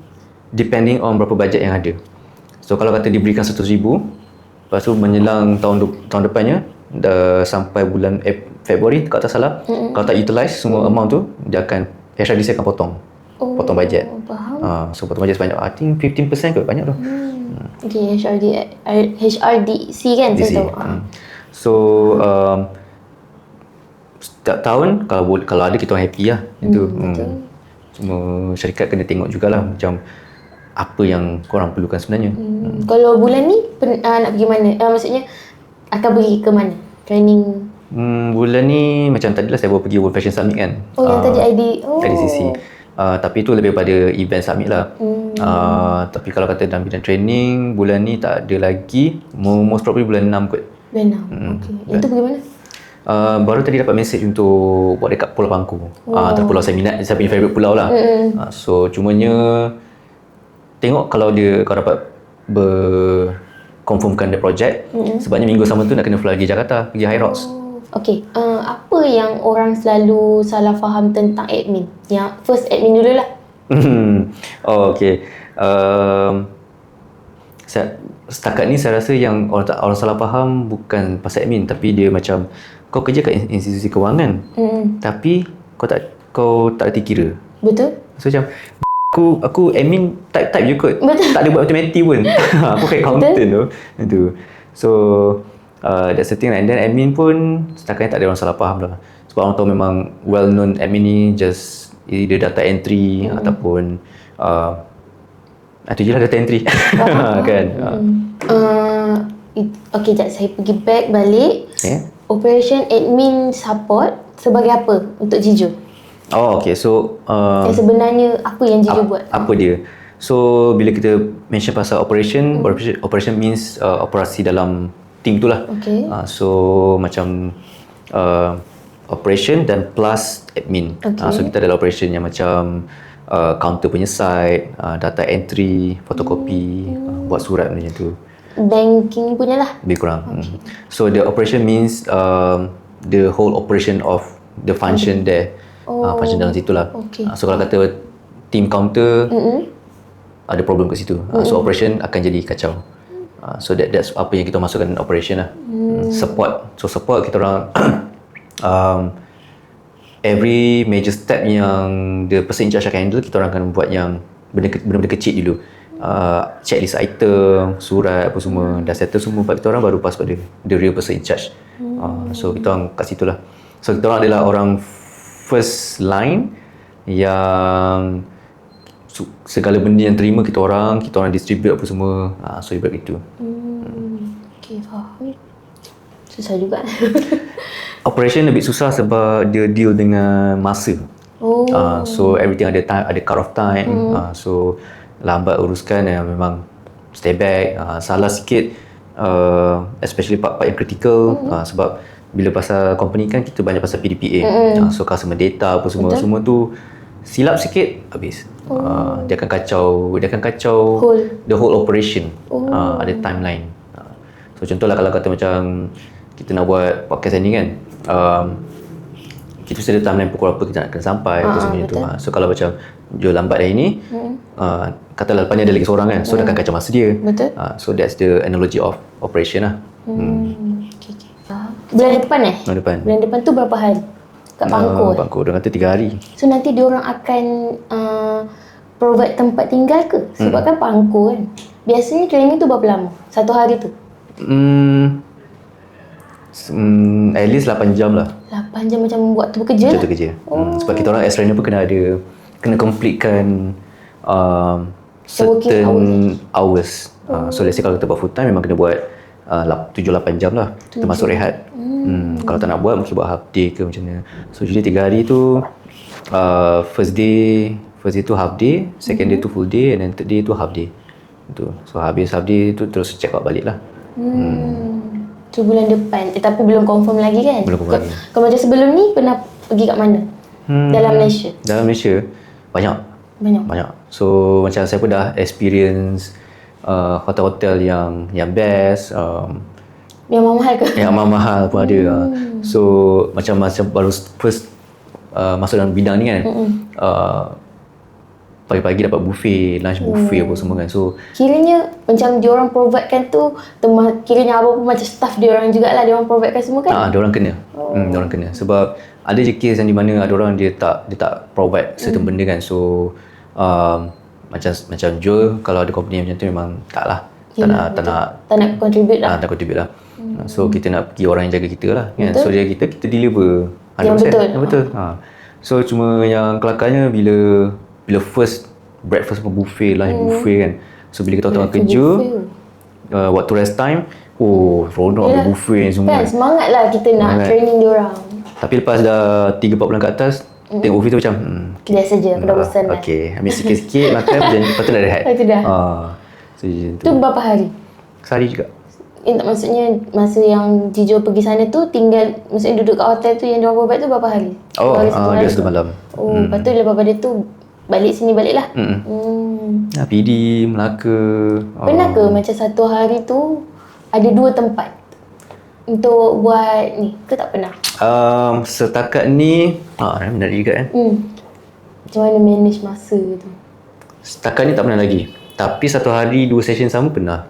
depending on berapa bajet yang ada. So kalau kata diberikan 100,000, lepas tu menjelang tahun depannya dah sampai bulan Februari kalau tak salah, kalau tak utilize semua amount tu, HRDC akan potong bajet. So potong bajet sebanyak I think 15% kot, banyak tu. Okay, HRDC kan DC. saya tahu. So setiap tahun kalau ada kita orang happy lah. Itu cuma syarikat kena tengok jugalah macam apa yang korang perlukan sebenarnya. Kalau bulan ni nak pergi mana? Maksudnya akan pergi ke mana? Training? Bulan ni macam tadi lah saya baru pergi World Fashion Summit kan. Yang tadi IDCC. Tapi tu lebih pada event summit lah. Tapi kalau kata dalam bidang training, bulan ni tak ada lagi. Most probably bulan 6 kot. Bulan 6? Okay. Itu pergi mana? Baru tadi dapat message untuk buat dekat Pulau Pangku. Antara pulau saya minat, saya punya favourite pulau lah. So cumanya tengok kalau kau dapat confirmkan the project. Sebabnya minggu sama tu nak kena fly pergi Jakarta, pergi High Rocks. Okay, apa yang orang selalu salah faham tentang admin? Yang first admin dulu lah. Okay. Setakat ni saya rasa yang orang salah faham bukan pasal admin, tapi dia macam kau kerja kat institusi kewangan, tapi kau tak reti kira. Betul. So macam aku admin type je kot. Betul. Tak ada buat matematik pun. Aku kayak accountant tu. So that's the thing. And then admin pun setakat ni tak ada orang salah faham lah. Sebab orang tahu memang well known admin ni just either data entry ataupun itu je lah data entry. Kan. Okay, sekejap saya pergi back balik. Operation admin support sebagai apa untuk Jijo? Okay. So sebenarnya apa yang Jijo buat? Apa dia? So bila kita mention pasal operation means operasi dalam team tu lah. Okay. So macam operation dan plus admin. So kita adalah operation yang macam counter punya side, data entry, fotokopi, buat surat macam tu. Banking punya lah? Lebih kurang. So the operation means the whole operation of the function there. Function dalam situ lah. So kalau kata team counter ada problem kat situ. So operation akan jadi kacau. So that's apa yang kita masukkan operation lah. Support. So support kita orang every major step yang the person in charge akan handle, kita orang akan buat yang benda-benda kecil dulu. Checklist item, surat apa semua, dah settle semua, kita orang baru pass pada the real person in charge. So kita orang kat situ lah. So kita orang adalah orang first line yang segala benda yang terima kita orang distribute apa semua. So ibarat itu. Okay, faham. Susah juga. Operation lebih susah sebab dia deal dengan masa. So everything ada time, ada cut off time. So lambat uruskan memang stay back. Salah sikit, especially part-part yang critical. Sebab bila pasal company kan kita banyak pasal PDPA. So customer data apa semua. Semua tu silap sikit habis. Dia akan kacau the whole operation. Ada timeline. So contohlah kalau kata macam kita nak buat podcast ni kan, kita mesti ada timeline pukul apa kita nak kena sampai apa semua tu. So kalau macam Joe lambat hari ni, katalah lepas ni ada lagi seorang kan, so dia akan kacau masa dia. So that's the analogy of operation lah. Okay. Bulan depan Bulan depan. Bulan depan tu berapa hari? Kat Bangkok. Bangkok dia kata 3 hari. So nanti diorang akan provide tempat tinggal ke? Sebab kan Bangkok kan. Biasanya training tu berapa lama? 1 hari tu? At least 8 jam lah. 8 jam macam buat tu bekerja lah? Kerja. Sebab kita orang as trainer pun kena completekan certain hours. So let's say kalau kita buat full time memang kena buat 7-8 jam lah, termasuk rehat. Kalau tak nak buat mungkin buat half day ke macam mana. So usually 3 hari tu, first day tu half day, second day tu full day, and then third day tu half day. So habis half day tu terus check out balik lah. Tu bulan depan. Tapi belum confirm lagi kan? Belum confirm lagi. Kalau macam sebelum ni pernah pergi kat mana? Dalam Malaysia? Dalam Malaysia banyak. So macam saya pun dah experience hotel-hotel yang best, yang mahal ke? yang mahal pun ada. So macam baru first masuk dalam bidang ni kan, pagi-pagi dapat buffet, lunch buffet apa semua kan. So kiranya macam diorang provide kan tu, kiranya apa pun macam staff diorang jugalah, diorang provide kan semua kan? diorang kena. Diorang kena. Sebab ada je case yang di mana ada orang dia tak provide certain benda kan. So macam Joel, kalau ada company macam tu memang tak lah. Tak nak contribute lah. Tak contribute lah. So kita nak pergi orang yang jaga kita lah kan. So dia kita deliver 100%. Yang betul. Betul. So cuma yang kelakarnya bila first breakfast buffet, lunch buffet kan. So bila kita tengah kerja, waktu rest time, seronok ada buffet semua. Kan semangat lah kita nak training diorang. Tapi lepas dah 3-4 bulan ke atas, tengok buffet tu macam biasa je, aku dah bosan lah. Okay, ambil sikit-sikit makan dan lepas tu dah rehat. Lepas tu dah. So macam tu. Tu berapa hari? Sehari juga. Maksudnya masa yang Jijo pergi sana tu tinggal, maksudnya duduk kat hotel tu yang diorang provide tu berapa hari? Dia 1 malam. Lepas tu lepas pada tu balik sini balik lah. PD, Melaka. Pernah ke macam satu hari tu ada 2 tempat untuk buat ni ke tak pernah? Setakat ni menarik juga kan. Macam mana manage masa tu? Setakat ni tak pernah lagi. Tapi satu hari 2 session sama pernah.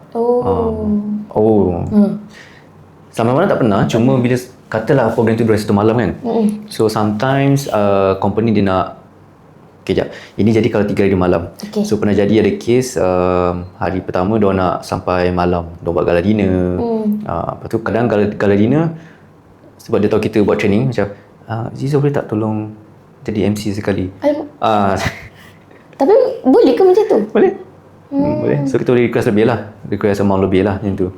Sama mana tak pernah. Cuma bila katalah program tu 1 malam kan. So sometimes company dia nak jap. Ini jadi kalau 3 hari malam. So pernah jadi ada case hari pertama dia nak sampai malam. Dia buat gala dinner. Lepas tu kadang gala dinner sebab dia tahu kita buat training macam Zizo boleh tak tolong jadi MC sekali. Tapi boleh ke macam tu? Boleh. Boleh. So kita boleh request lebih lah. Request amount lebih lah macam tu.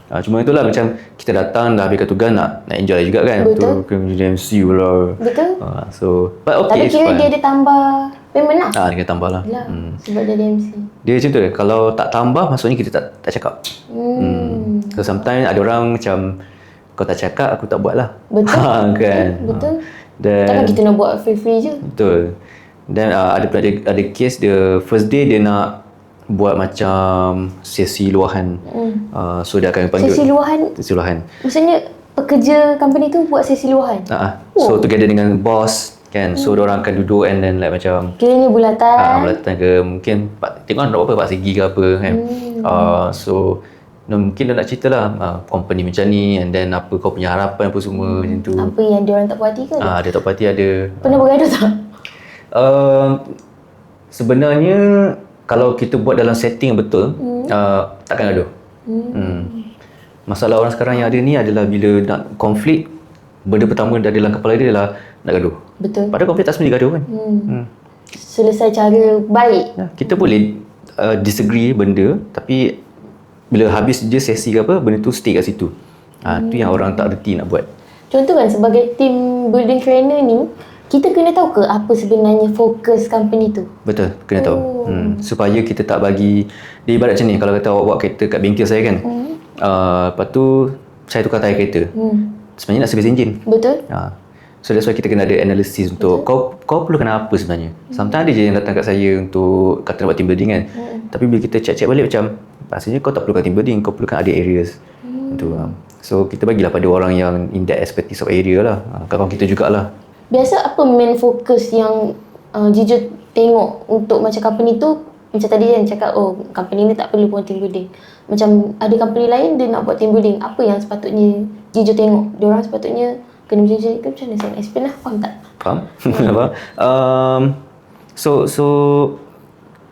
Cuma itulah macam kita datang dah habiskan tugas nak enjoy juga kan. Betul. Tu kena jadi MC pula. Betul. So but okay. Tapi kira dia ada tambah payment lah. Dia kena tambah lah. Sebab dia ada MC. Dia macam tu. Kalau tak tambah maksudnya kita tak cakap. So sometimes ada orang macam kau tak cakap aku tak buat lah. Betul. Kan. Betul. Dan takkan kita nak buat free-free je. Betul. Dan ada case dia first day dia nak buat macam sesi luahan. So dia akan panggil Sesi luahan? Maksudnya pekerja company tu buat sesi luahan? So together dengan boss kan. So diorang akan duduk and then like macam kiranya bulatan. Bulatan ke mungkin tengok nak buat apa 4 segi ke apa kan. So mungkin dia nak cerita lah company macam ni and then apa kau punya harapan apa semua macam tu. Apa yang diorang tak puas hati ke? Dia tak puas hati ada. Pernah bergaduh tak? Sebenarnya kalau kita buat dalam setting yang betul, takkan gaduh. Masalah orang sekarang yang ada ni adalah bila nak konflik, benda pertama dalam kepala dia adalah nak gaduh. Betul. Padahal konflik tak sebenarnya gaduh kan. Selesai cara baik. Kita boleh disagree benda, tapi bila habis je sesi ke apa, benda tu stay kat situ. Tu yang orang tak reti nak buat. Contoh kan, sebagai team building trainer ni, kita kena tahu ke apa sebenarnya fokus company tu? Betul, kena tahu. Supaya kita tak bagi, dia ibarat macam ni, kalau kata awak bawa kereta kat bengkel saya kan, lepas tu saya tukar tayar kereta. Sebenarnya nak servis enjin. Betul. So that's why kita kena ada analysis untuk kau perlukan apa sebenarnya. Sometimes ada je yang datang kat saya untuk kata nak buat team building kan. Tapi bila kita check balik macam rasanya kau tak perlukan team building, kau perlukan ada areas. So kita bagilah pada orang yang in that expertise of area lah. Kawan kita jugalah. Biasa apa main fokus yang Jijo tengok untuk macam company tu? Macam tadi kan cakap, company ni tak perlu pun team building. Macam ada company lain dia nak buat team building. Apa yang sepatutnya Jijo tengok? Diorang sepatutnya kena macam ni ke macam mana? Saya explain lah, faham tak? Faham. So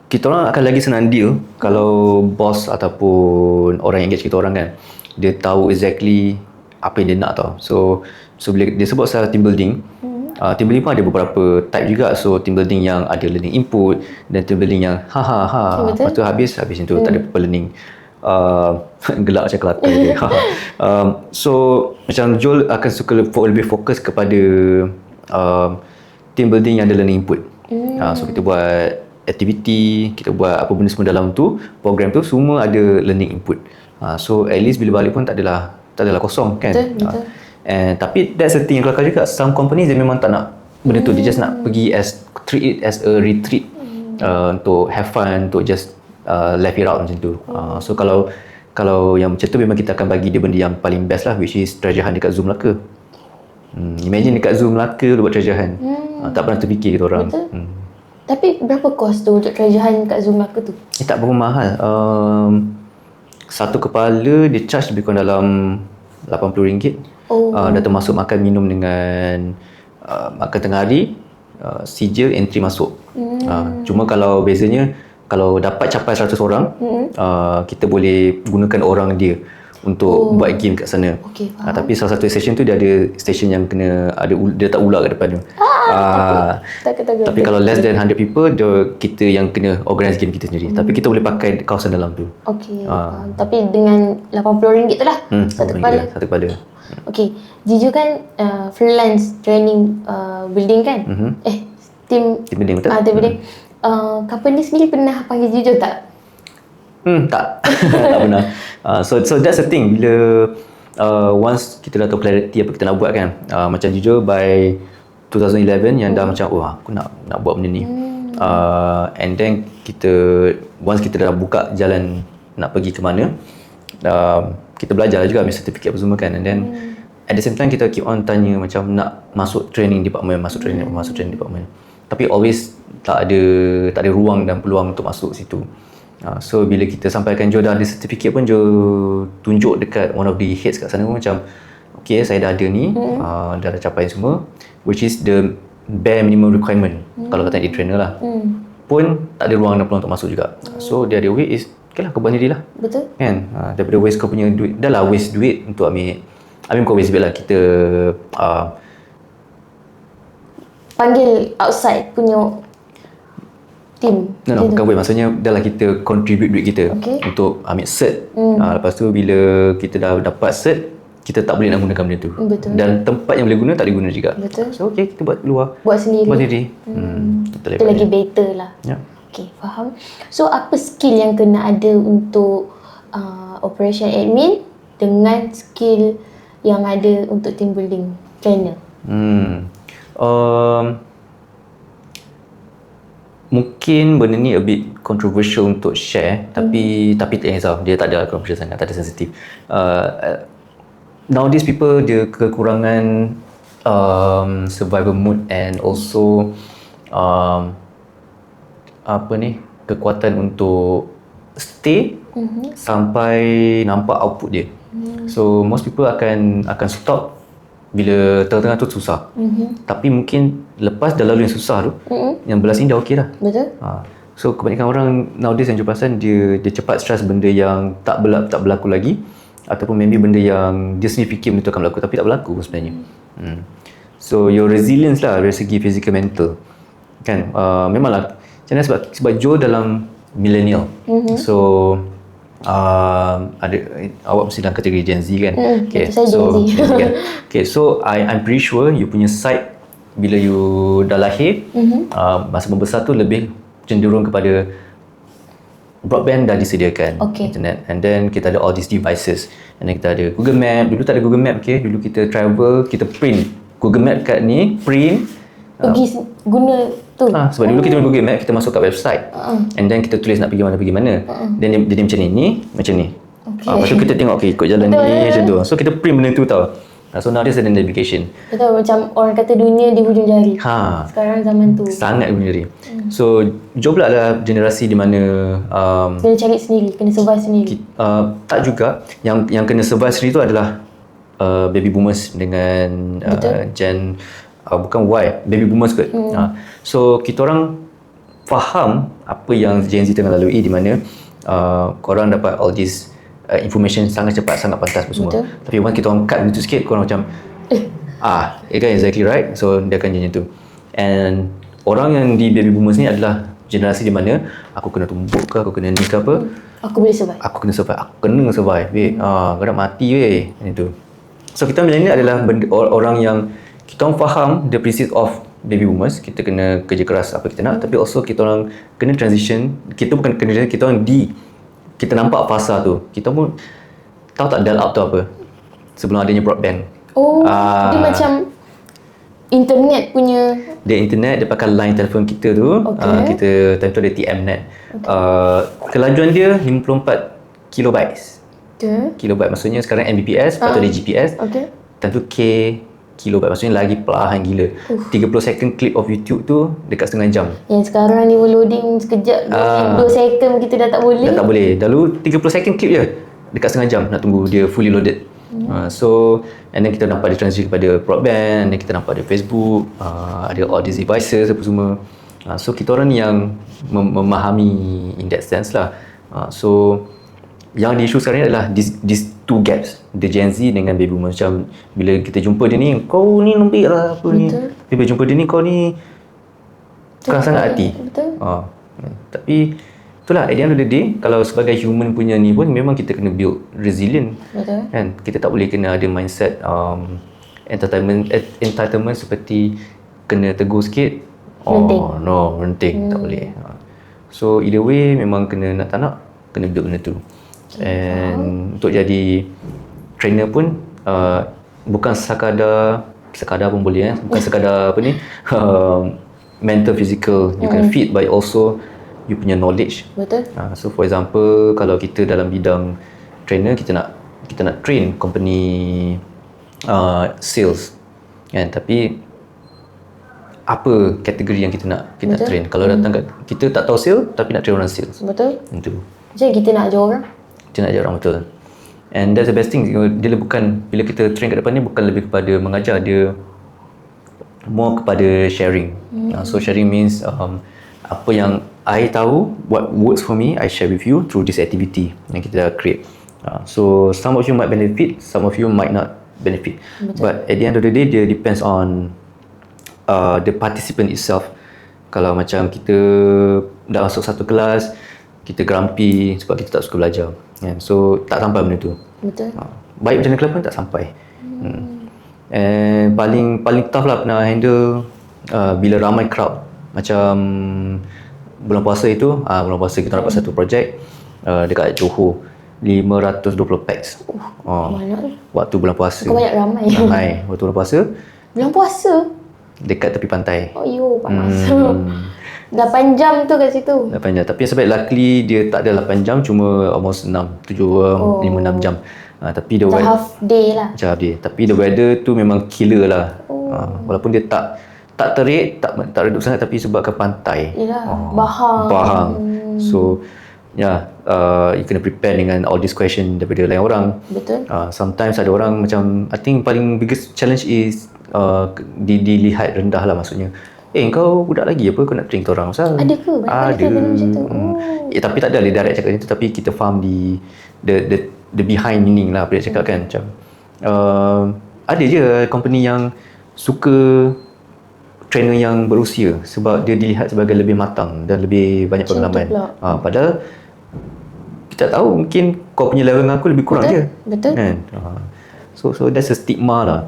kita orang akan lagi senang deal kalau bos ataupun orang yang engage kita orang kan, dia tahu exactly apa yang dia nak tau. So bila dia sebut pasal team building, team building pun ada beberapa type juga. So team building yang ada learning input dan team building yang lepas tu habis itu tak ada apa learning. Gelak macam kelakar dia. So macam Joel akan suka lebih fokus kepada team building yang ada learning input. So kita buat aktiviti, kita buat apa benda semua dalam tu, program tu semua ada learning input. So at least bila balik pun tak adalah kosong kan. Betul. Tapi that's the thing yang kelakar juga, some companies dia memang tak nak benda tu, dia just nak pergi treat it as a retreat, untuk have fun, untuk just left it out macam tu. So kalau yang macam tu memang kita akan bagi dia benda yang paling best lah, which is treasure hunt dekat Zoom Melaka. Imagine dekat Zoom Melaka tu buat treasure hunt. Tak pernah terfikir kita orang. Tapi berapa kos tu untuk treasure hunt kat Zoom Melaka tu? Tak berapa mahal. Satu kepala dia charge lebih kurang dalam RM80. Dah termasuk makan minum dengan makan tengah hari, sijil, entry masuk. Cuma kalau bezanya, kalau dapat capai 100 orang, kita boleh gunakan orang dia untuk buat game kat sana. Tapi salah satu session tu dia ada station yang kena ada, dia letak ular kat depan tu. Takut. Tapi kalau less than 100 people, kita yang kena organize game kita sendiri. Tapi kita boleh pakai kawasan dalam tu. Tapi dengan RM80 tu lah, satu kepala. Jijo kan freelance training building kan? Team building betul? Team building. Company sendiri pernah panggil Jijo tak? Tak. Tak pernah. So that's the thing, bila once kita dah tahu clarity apa kita nak buat kan, macam Jijo by 2011 yang dah macam aku nak buat benda ni. And then once kita dah buka jalan nak pergi ke mana, kita belajar juga, ambil sertifikat apa semua kan. And then at the same time kita keep on tanya macam nak masuk training department, masuk training department. Tapi always tak ada ruang dan peluang untuk masuk situ. So bila kita sampaikan Jo dah ada sertifikat pun, Jo tunjuk dekat one of the heads kat sana pun macam, okay, saya dah ada ni, dah capai semua, which is the bare minimum requirement kalau kata di trainer lah. Pun tak ada ruang dan peluang untuk masuk juga. So dia ada way is, okay lah, kau buat sendiri lah. Betul. Kan? Daripada waste kau punya duit, dah lah waste duit untuk ambil bukan waste duit lah, kita panggil outside punya team. No, bukan waste, maksudnya dah lah kita contribute duit kita untuk ambil cert. Lepas tu bila kita dah dapat cert, kita tak boleh nak gunakan benda tu. Betul. Dan tempat yang boleh guna tak boleh guna juga. Betul. So okay, kita buat luar. Buat sendiri. Itu lagi better lah. Okay, faham. So apa skill yang kena ada untuk operation admin dengan skill yang ada untuk team building trainer? Mungkin benda ni a bit controversial untuk share, tapi tak risau, dia tak ada controversial sangat, tak ada sensitif. Nowadays people dia kekurangan survival mode and also kekuatan untuk stay sampai nampak output dia. So most people akan stop bila tengah-tengah tu susah. Tapi mungkin lepas dah lalu yang susah tu, yang belas ni dah okey dah. Betul. So kebanyakan orang nowadays yang perasan dia cepat stress benda yang tak berlaku lagi, ataupun maybe benda yang dia sendiri fikir benda tu akan berlaku tapi tak berlaku sebenarnya. So your resilience lah dari segi physical mental kan. Memanglah macam mana sebab Joe dalam millennial. So ada awak mesti dalam kategori Gen Z kan. Okay, saya so Gen Z. Gen Z kan? Okay, so I'm pretty sure you punya side bila you dah lahir, masa membesar tu lebih cenderung kepada broadband dah disediakan, internet, and then kita ada all these devices, and then kita ada Google Map. Dulu tak ada Google Map, okay? Dulu kita travel, kita print Google Map kat ni, print pergi guna tu. Sebab dulu kita Google Map, kita masuk kat website, and then kita tulis nak pergi mana, then dia macam ni, macam ni. Lepas tu kita tengok, okay, ikut jalan ni, macam tu. So kita print benda tu tau. So nowadays ada navigation. Betul, macam orang kata dunia di hujung jari. Sekarang zaman tu sangat hujung jari. So Joe pula adalah generasi di mana kena cari sendiri, kena survive sendiri. Tak juga. Yang kena survive sendiri tu adalah baby boomers dengan gen bukan Y, baby boomers kot. So kita orang faham apa yang Gen Z tengah lalui, di mana korang dapat all this information sangat cepat, sangat pantas semua. Tapi once kita orang cut benda tu sikit, korang macam kan, exactly right. So dia akan jadi macam tu. And orang yang di baby boomers ni adalah generasi di mana aku kena tumbuk ke, aku kena ni ke apa, aku boleh survive. Aku kena survive weh. Kau nak mati weh, macam tu. So kita millennial adalah orang yang kita orang faham the principle of baby boomers. Kita kena kerja keras apa kita nak, tapi also kita orang kena transition. Kita bukan kena transition, kita orang kita nampak fasa tu. Kita pun tahu tak dial up tu apa sebelum adanya broadband. Dia macam internet punya. Dia internet, dia pakai line telefon kita tu. Kita time tu ada TMnet. Kelajuan dia 54 kilobytes. Kilobyte maksudnya sekarang Mbps, lepas tu ada GPS. Time tu K kilobyte, maksudnya lagi perlahan gila. 30 second clip of YouTube tu dekat setengah jam. Yang sekarang ni loading sekejap 2 second kita dah tak boleh. Dah tak boleh. Dulu 30 second clip je dekat setengah jam nak tunggu dia fully loaded. So and then kita nampak dia transition kepada broadband, and then kita nampak ada Facebook, ada all these devices apa semua. So kita orang yang memahami in that sense lah. So yang di isu sekarang ni adalah these two gaps, the Gen Z dengan baby boomers. Macam bila kita jumpa dia ni, kau ni lembik lah apa ni. Bila jumpa dia ni, kau ni keras sangat hati. Tapi itulah, at the end of the day, kalau sebagai human punya ni pun memang kita kena build resilient. Kan? Kita tak boleh kena ada mindset entitlement seperti kena tegur sikit, renting. Tak boleh. So either way memang kena nak tak nak kena build benda tu. And untuk jadi trainer pun bukan sekadar pun boleh, bukan sekadar apa ni mental, physical, you can fit, but also you punya knowledge. So for example, kalau kita dalam bidang trainer, kita nak train company sales kan, tapi apa kategori yang kita nak train. Kalau datang kita tak tahu sales tapi nak train orang sales. Itu. Jadi kita nak ajar orang. Kita nak ajar orang, betul. And that's the best thing. Dia bukan, bila kita train kat depan ni bukan lebih kepada mengajar, dia more kepada sharing. So sharing means apa yang I tahu, what works for me, I share with you through this activity yang kita create. So some of you might benefit, some of you might not benefit. But at the end of the day, dia depends on the participant itself. Kalau macam kita dah masuk satu kelas, kita grumpy sebab kita tak suka belajar, so tak sampai benda tu. Baik macam mana kelapa tak sampai. And paling tough lah pernah handle bila ramai crowd. Macam bulan puasa itu, bulan puasa kita dapat satu projek dekat Johor, 520 packs. Waktu bulan puasa. Kau banyak ramai. Waktu bulan puasa. Bulan puasa? Dekat tepi pantai. Panas. 8 jam tu kat situ. 8 jam. Tapi sebab luckily dia tak ada 8 jam, cuma almost 5-6 jam. Tapi the weather half day lah. Half day. Tapi the weather tu memang killer lah. Walaupun dia tak terik, tak redup sangat, tapi sebabkan pantai. Yalah, bahang. So you kena prepare dengan all this question daripada lain orang. Betul. Sometimes ada orang macam, I think paling biggest challenge is dilihat rendah lah, maksudnya kau budak lagi apa, kau nak train kita orang pasal ada ke? Ada macam tu. Tapi tak ada dia direct cakap macam tu, tapi kita faham the behind meaning lah apa dia cakap kan. Macam ada je company yang suka trainer yang berusia sebab dia dilihat sebagai lebih matang dan lebih banyak pengalaman. Padahal kita tahu mungkin kau punya level dengan aku lebih kurang je. Betul. Kan? So that's a stigma lah.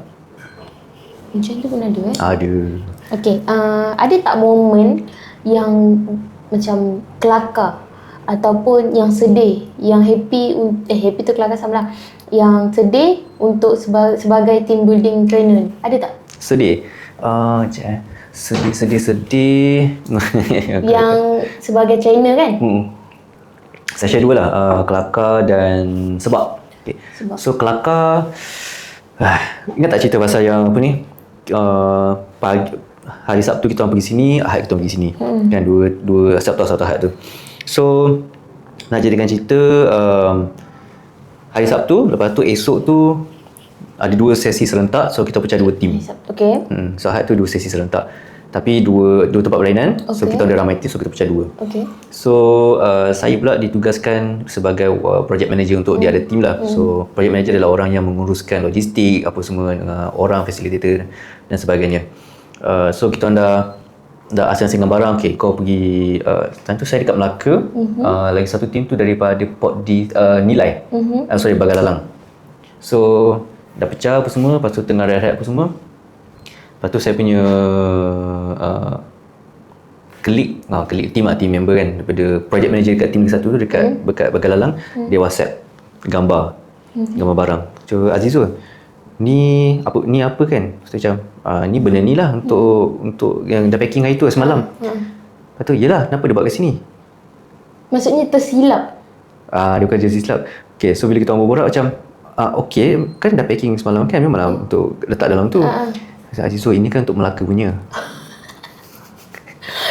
Macam tu pun ada Ada. Okay, ada tak momen yang macam kelakar ataupun yang sedih, yang happy tu kelakar sama lah, yang sedih untuk sebagai team building trainer, ada tak? Sedih? Sedih. Yang sebagai trainer kan? Saya share dua lah, kelakar dan sebab. Okay. So kelakar, ingat tak cerita pasal yang apa ni, hari Sabtu kita orang pergi sini, Ahad kita orang pergi sini, kan, dua Sabtu Ahad tu. So nak jadikan cerita, hari Sabtu, lepas tu esok tu ada 2 sesi serentak, so kita pecah 2 tim. Okay. So Ahad tu 2 sesi serentak, tapi dua tempat berlainan. Okay. So kita ada ramai tim, so kita pecah 2. Okay. So saya pula ditugaskan sebagai project manager untuk di ada tim lah. So project manager adalah orang yang menguruskan logistik apa semua, dengan orang facilitator dan sebagainya. So kita dah asing-asingkan barang. Okay, kau pergi, time tu saya dekat Melaka. Lagi satu tim tu daripada Port di Nilai. Bagalalang. So dah pecah apa semua, lepas tu tengah rehat apa semua. Lepas tu saya punya klik team member kan, daripada project manager dekat tim satu tu dekat Bagalalang, dia WhatsApp gambar barang. So Azizul, ni apa kan? So macam ni benda ni lah untuk yang dah packing hari tu semalam. Lepas tu yelah, kenapa dia buat kat sini? Maksudnya tersilap? Dia bukan je silap. Okay, so bila kita orang berborak macam okay, kan dah packing semalam kan, memanglah untuk letak dalam tu. Azizul, ini kan untuk Melaka punya.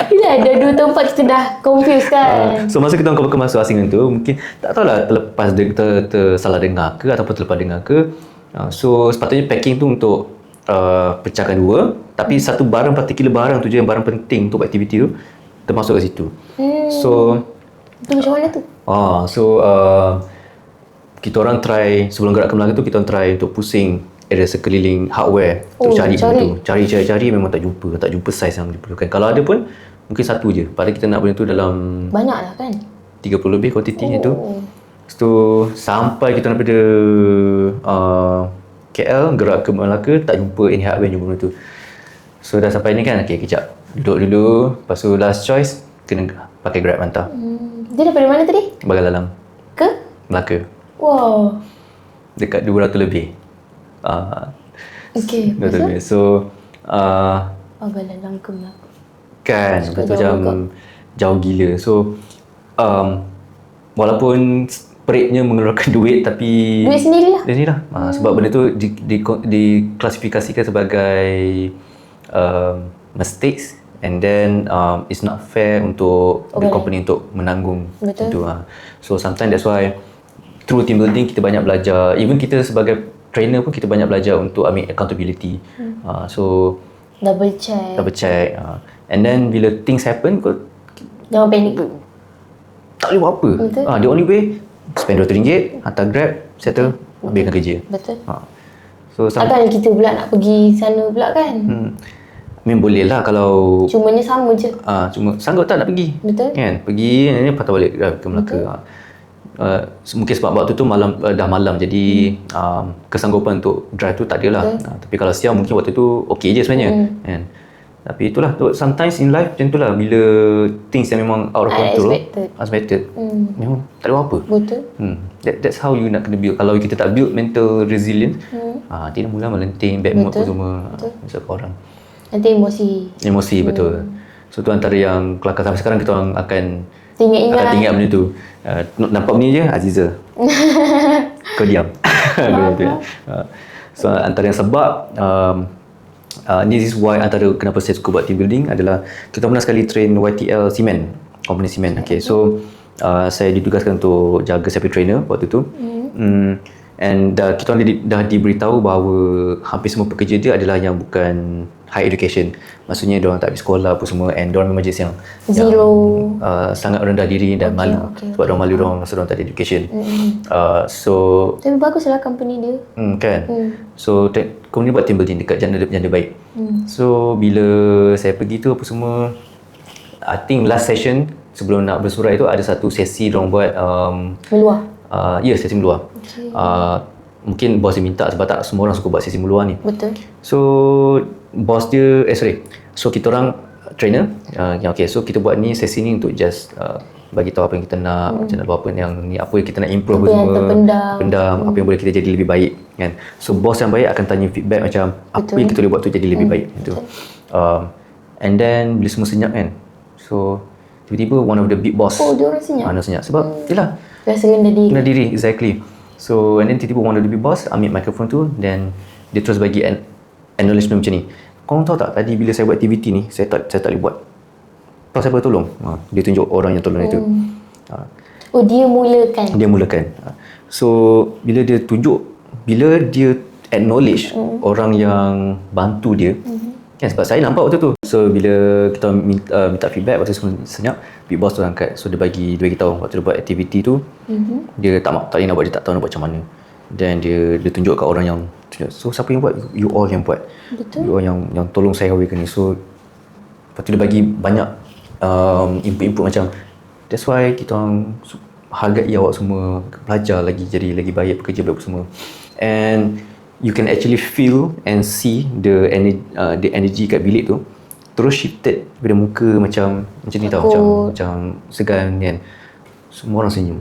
Bila ada 2 tempat kita dah confused kan. So masa kita orang masuk asingan tu, mungkin tak tahulah terlepas tersalah dengar ke ataupun terlepas dengar ke. So sepatutnya packing tu untuk pecahkan 2, tapi satu barang, particular barang tu je yang barang penting untuk aktiviti tu termasuk kat situ. So tu macam mana tu? Kita orang try, sebelum gerak ke Melaka tu, kita orang try untuk pusing area sekeliling hardware untuk cari benda tu. Cari memang tak jumpa saiz yang diperlukan. Kalau ada pun mungkin satu je. Padahal kita nak benda tu dalam banyak lah kan, 30 lebih kuantiti tu. Lepas tu sampai kita nak pada KL, gerak ke Melaka, tak jumpa any hardware, jumpa benda tu. So dah sampai ni kan, okay, kejap duduk dulu. Lepas tu last choice, kena pakai Grab hantar. Dia daripada mana tadi? Bagalalang Ke? Melaka. Wow. Dekat 200 lebih. Okay, betul. So Bagalalang ke Melaka kan, betul, macam jauh gila. So walaupun peritnya mengeluarkan duit, tapi duit sendirilah. Sebab benda tu diklasifikasikan sebagai mistakes, and then it's not fair untuk the company untuk menanggung itu. So sometimes that's why through team building kita banyak belajar. Even kita sebagai trainer pun kita banyak belajar untuk ambil accountability. So double check. And then bila things happen, kau jangan panik. Tak boleh buat apa. The only way, spend RM200, hantar Grab, settle, habiskan kerja. Betul. So takkan kita pula nak pergi sana pula kan. Memang boleh lah kalau cumanya sama je. Cuma sanggup tak nak pergi. Betul. Kan, pergi ni patah balik ke Melaka. Mungkin sebab waktu tu dah malam, jadi kesanggupan untuk drive tu tak ada lah. Tapi kalau siang mungkin waktu tu okey je sebenarnya. Kan? Tapi itulah, sometimes in life macam tu lah, bila things yang memang out of control, unexpected, memang tak ada apa. Betul. That's how you nak kena build. Kalau kita tak build mental resilience, dia mula melenting, bad mood semua masuk ke orang. Nanti emosi. Betul. So tu antara yang kelakar sampai sekarang kita orang akan ingat benda tu. Nampak benda je, Aziza, kau diam. So antara yang sebab this is why, antara kenapa saya suka buat team building adalah kita pernah sekali train YTL Cement, company Cement. Okay, so saya ditugaskan untuk jaga saya punya trainer waktu tu. And kita dah diberitahu bahawa hampir semua pekerja dia adalah yang bukan high education. Maksudnya diorang tak habis sekolah apa semua, and diorang memang jenis yang Zero. sangat rendah diri dan malu. Sebab diorang malu diorang rasa diorang tak ada education. So Tapi baguslah company dia. kan. So company buat team building dekat janda baik. So bila saya pergi tu apa semua, I think last session sebelum nak bersurai tu ada satu sesi diorang buat Meluah. sesi meluar. Mungkin bos dia minta sebab tak semua orang suka buat sesi meluar ni. Betul. So bos dia so kita orang trainer so kita buat ni sesi ni untuk just bagi tahu apa yang kita nak, macam nak buat apa yang ni, apa yang kita nak improve Apa yang terpendam, apa yang boleh kita jadi lebih baik kan. So bos yang baik akan tanya feedback macam apa yang kita boleh buat tu jadi lebih baik gitu. And then bila semua senyap kan, so tiba-tiba one of the big boss, dia orang senyap. Dia senyap sebab yelah Rasa rendah diri. Exactly. So and then tiba-tiba one of the big boss ambil mikrofon tu, then dia terus bagi acknowledgement macam ni. Korang tahu tak, tadi bila saya buat aktiviti ni saya tak boleh buat. Tahu siapa tolong? Dia tunjuk orang yang tolong itu. Dia mulakan. So bila dia acknowledge orang yang bantu dia, kan, sebab saya nampak waktu tu. So bila kita minta feedback, waktu semua senyap, big boss tu angkat. So dia bagi tahu waktu dia buat aktiviti tu, dia tak boleh nak buat, dia tak tahu nak buat macam mana. Dan dia tunjuk kat orang yang tunjuk. So siapa yang buat? You all yang buat. Betul. You all yang tolong saya kahwinkan ni. So lepas tu dia bagi banyak input-input macam, that's why kita orang hargai awak semua, belajar lagi, jadi lagi baik, bekerja baik semua. And you can actually feel and see the energy kat bilik tu terus shifted pada muka macam ni tau, macam segan kan. Semua orang senyum.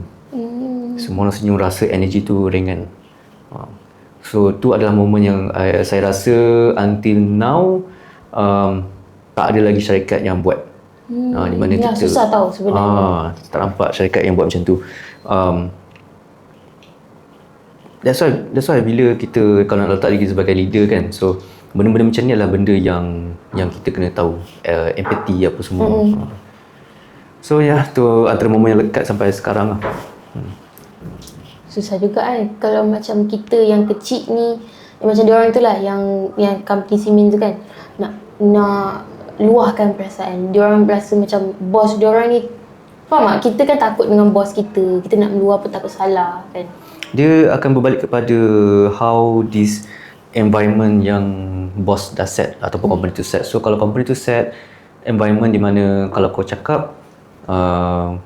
Semua orang senyum, rasa energy tu ringan. So tu adalah momen yang saya rasa until now tak ada lagi syarikat yang buat. Di mana kita susah tahu sebenarnya. Tak nampak syarikat yang buat macam tu. That's why bila kita kalau nak letak diri sebagai leader kan, so benda-benda macam ni adalah benda yang kita kena tahu, empathy apa semua. So tu antara momen yang lekat sampai sekarang lah. Susah juga kan kalau macam kita yang kecil ni, macam diorang tu lah yang company Simin tu kan, nak luahkan perasaan. Diorang berasa macam bos diorang ni, faham tak? Kita kan takut dengan bos kita nak meluah pun takut salah kan. Dia akan berbalik kepada how this environment yang bos dah set ataupun company tu set. So kalau company tu set environment di mana kalau kau cakap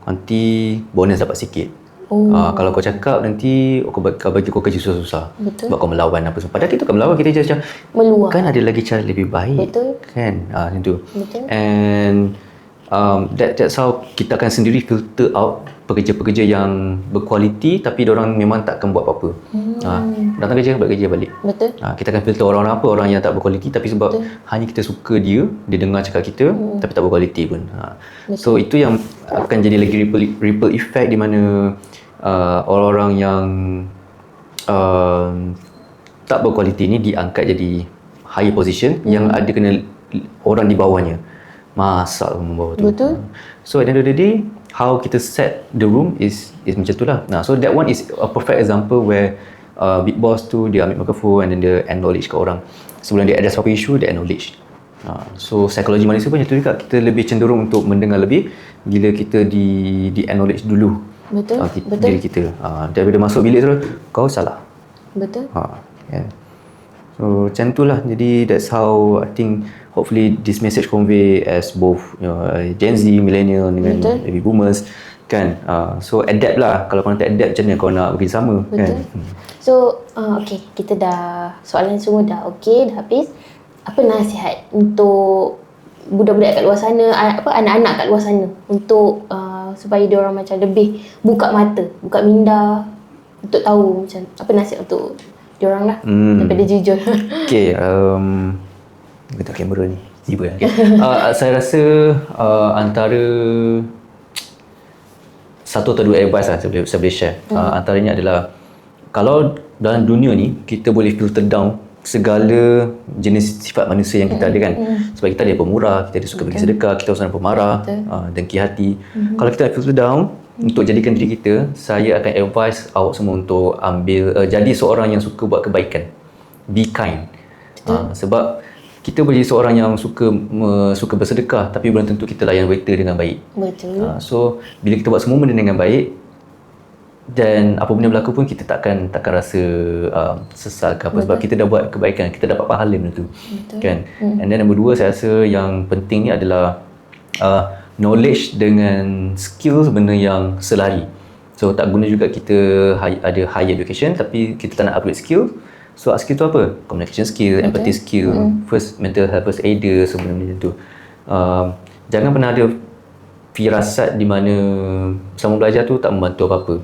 nanti bonus dapat sikit. Kalau kau cakap nanti kau bagi kau kerja susah-susah. Betul. Sebab kau melawan apa semua. Padahal kita bukan melawan, kita macam meluah. Kan ada lagi cara lebih baik. Betul. Kan? Macam tu. Betul. And that's how kita akan sendiri filter out pekerja-pekerja yang berkualiti tapi diorang memang takkan buat apa-apa. Datang kerja, buat kerja balik. Betul. Kita akan filter orang apa, orang yang tak berkualiti tapi sebab hanya kita suka dia dengar cakap kita tapi tak berkualiti pun. So itu yang akan jadi lagi ripple effect di mana orang-orang yang tak berkualiti ni diangkat jadi higher position yang ada kena orang di bawahnya masak bawah tu. Betul. So at the end of the day, how kita set the room is macam tu lah. So that one is a perfect example where big boss tu dia ambil microphone and then dia acknowledge ke orang. Sebelum dia address apa isu, dia acknowledge. So psikologi manusia pun macam tu juga. Kita lebih cenderung untuk mendengar lebih bila kita di acknowledge dulu. Betul. Diri kita. Daripada masuk bilik tu, kau salah. Betul. Yeah. So macam tu lah. Jadi that's how I think hopefully this message convey as both Gen Z, millennial dengan baby boomers kan. So adapt lah. Kalau kau nak adapt, macam mana kau nak bekerjasama kan. So okay, kita dah soalan semua dah okay, dah habis. Apa nasihat untuk budak-budak kat luar sana, anak-anak kat luar sana untuk supaya dia orang macam lebih buka mata, buka minda untuk tahu macam apa nasihat untuk dia orang lah daripada jujur. Okay, letak kamera ni tiba okay. Saya rasa antara satu atau dua advice lah saya boleh share. Antaranya adalah kalau dalam dunia ni kita boleh filter down segala jenis sifat manusia yang kita ada kan. Sebab kita ada pemurah, kita ada suka bagi sedekah, kita orang pemarah, dengki hati. Kalau kita nak filter down untuk jadikan diri kita, saya akan advise awak semua untuk ambil jadi seorang yang suka buat kebaikan. Be kind. Sebab kita boleh seorang yang suka bersedekah tapi belum tentu kita layan waiter dengan baik. Betul. So bila kita buat semua benda dengan baik dan apa benda berlaku pun kita takkan rasa sesal ke apa, sebab kita dah buat kebaikan, kita dapat pahala benda tu. Betul. Kan? And then nombor 2 saya rasa yang penting ni adalah knowledge dengan skill benda yang selari. So tak guna juga kita ada higher education tapi kita tak nak upgrade skill. So skill tu apa? Communication skill, empathy skill, first mental health first aider, semua benda tu. Jangan pernah ada firasat di mana selama belajar tu tak membantu apa-apa.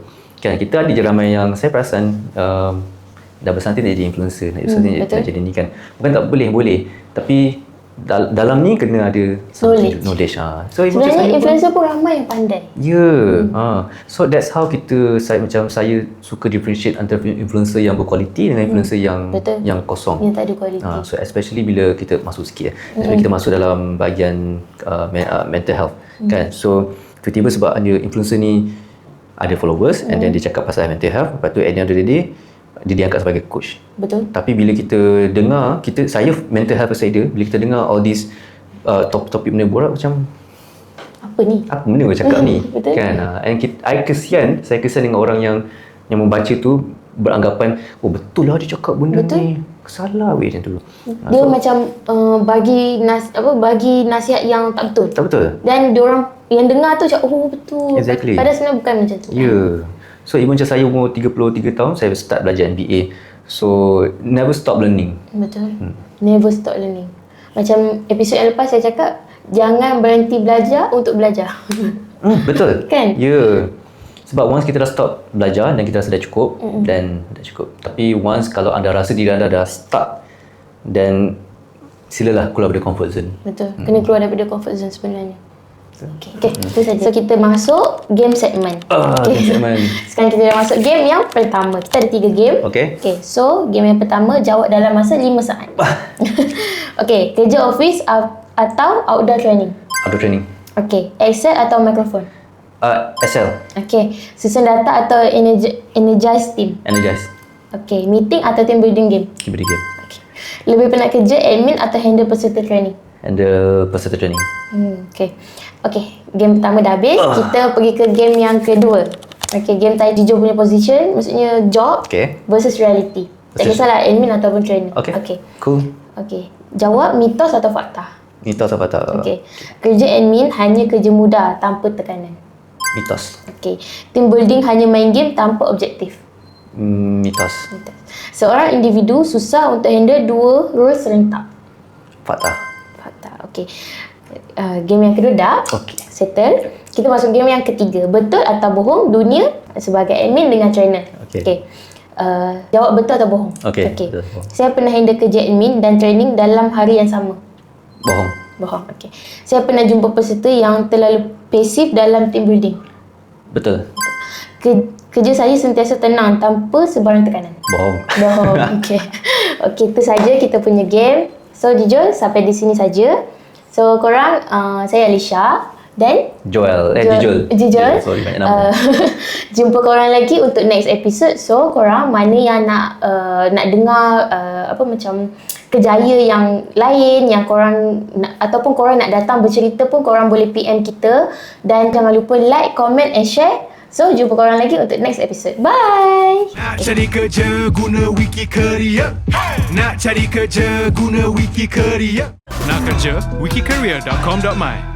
Kan kita ada je ramai yang saya perasan dah besar nanti nak jadi influencer, nak jadi ni kan. Bukan tak boleh, tapi dalam ni kena ada knowledge. So sebenarnya influencer pun ramai yang pandai. So that's how saya suka differentiate antara influencer yang berkualiti dengan influencer yang kosong, yang tak ada kualiti. So especially bila kita masuk sikit kita masuk dalam bahagian mental health kan. So tiba-tiba sebab hanya influencer ni ada followers and then dia cakap pasal mental health, lepas tu at the end of the day dia diangkat sebagai coach. Betul. Tapi bila kita dengar, saya mental health advisor, bila kita dengar all this topik benda borak macam apa ni? Apa benda kau cakap ni? Betul. Kan? And saya kesian dengan orang yang membaca tu beranggapan betul lah dia cakap benda ni. Salah weh macam tu. Dia macam bagi nasihat yang tak betul. Tak betul. Dan diorang yang dengar tu cakap betul. Exactly. Padahal sebenarnya bukan macam tu. So even macam saya umur 33 tahun, saya start belajar MBA. So never stop learning. Betul. Never stop learning. Macam episod yang lepas saya cakap, jangan berhenti belajar untuk belajar. Betul. Kan? Sebab once kita dah stop belajar dan kita rasa dah cukup, dan dah cukup. Tapi once kalau anda rasa diri anda dah stuck, then silalah keluar dari comfort zone. Betul. Kena keluar daripada comfort zone sebenarnya. Okay, itu saja. So kita masuk game segmen. Game segmen. Sekarang kita dah masuk game yang pertama. Kita ada 3 game. Okay, so game yang pertama, jawab dalam masa 5 saat. Okay, kerja office atau outdoor training? Outdoor training. Okay, Excel atau mikrofon? Excel. Okay, susun data atau energize team? Energize. Okay, meeting atau team building game? Team building game. Okay. Lebih penat kerja admin atau handle peserta training? Handle peserta training. Okay, game pertama dah habis. Kita pergi ke game yang kedua. Okay, game tadi Joe punya position, maksudnya job versus reality. Tak kisahlah admin ataupun training. Okay. Cool. Okay, jawab mitos atau fakta? Mitos atau fakta? Okay, kerja admin hanya kerja mudah tanpa tekanan? Mitos. Okay, team building hanya main game tanpa objektif? Mitos. Seorang individu susah untuk handle 2 role serentak? Fakta. Okay. Game yang kedua dah settle. Kita masuk game yang ketiga. Betul atau bohong dunia sebagai admin dengan trainer? Jawab betul atau bohong? Betul. Saya pernah handle kerja admin dan training dalam hari yang sama? Bohong. Saya pernah jumpa peserta yang terlalu pasif dalam team building? Betul. Kerja saya sentiasa tenang tanpa sebarang tekanan? Bohong. Okay, itu saja kita punya game. So jujur sampai di sini saja. So korang, saya Alisha dan Joel. Sorry, banyak nama. Jumpa korang lagi untuk next episode. So korang mana yang nak dengar macam kejaya yang lain yang korang ataupun korang nak datang bercerita pun, korang boleh PM kita. Dan jangan lupa like, comment and share. So jumpa korang lagi untuk next episode. Bye. Nak cari kerja guna Wikicareer. Nak cari kerja guna Wikicareer. Nak kerja wikicareer.com.my.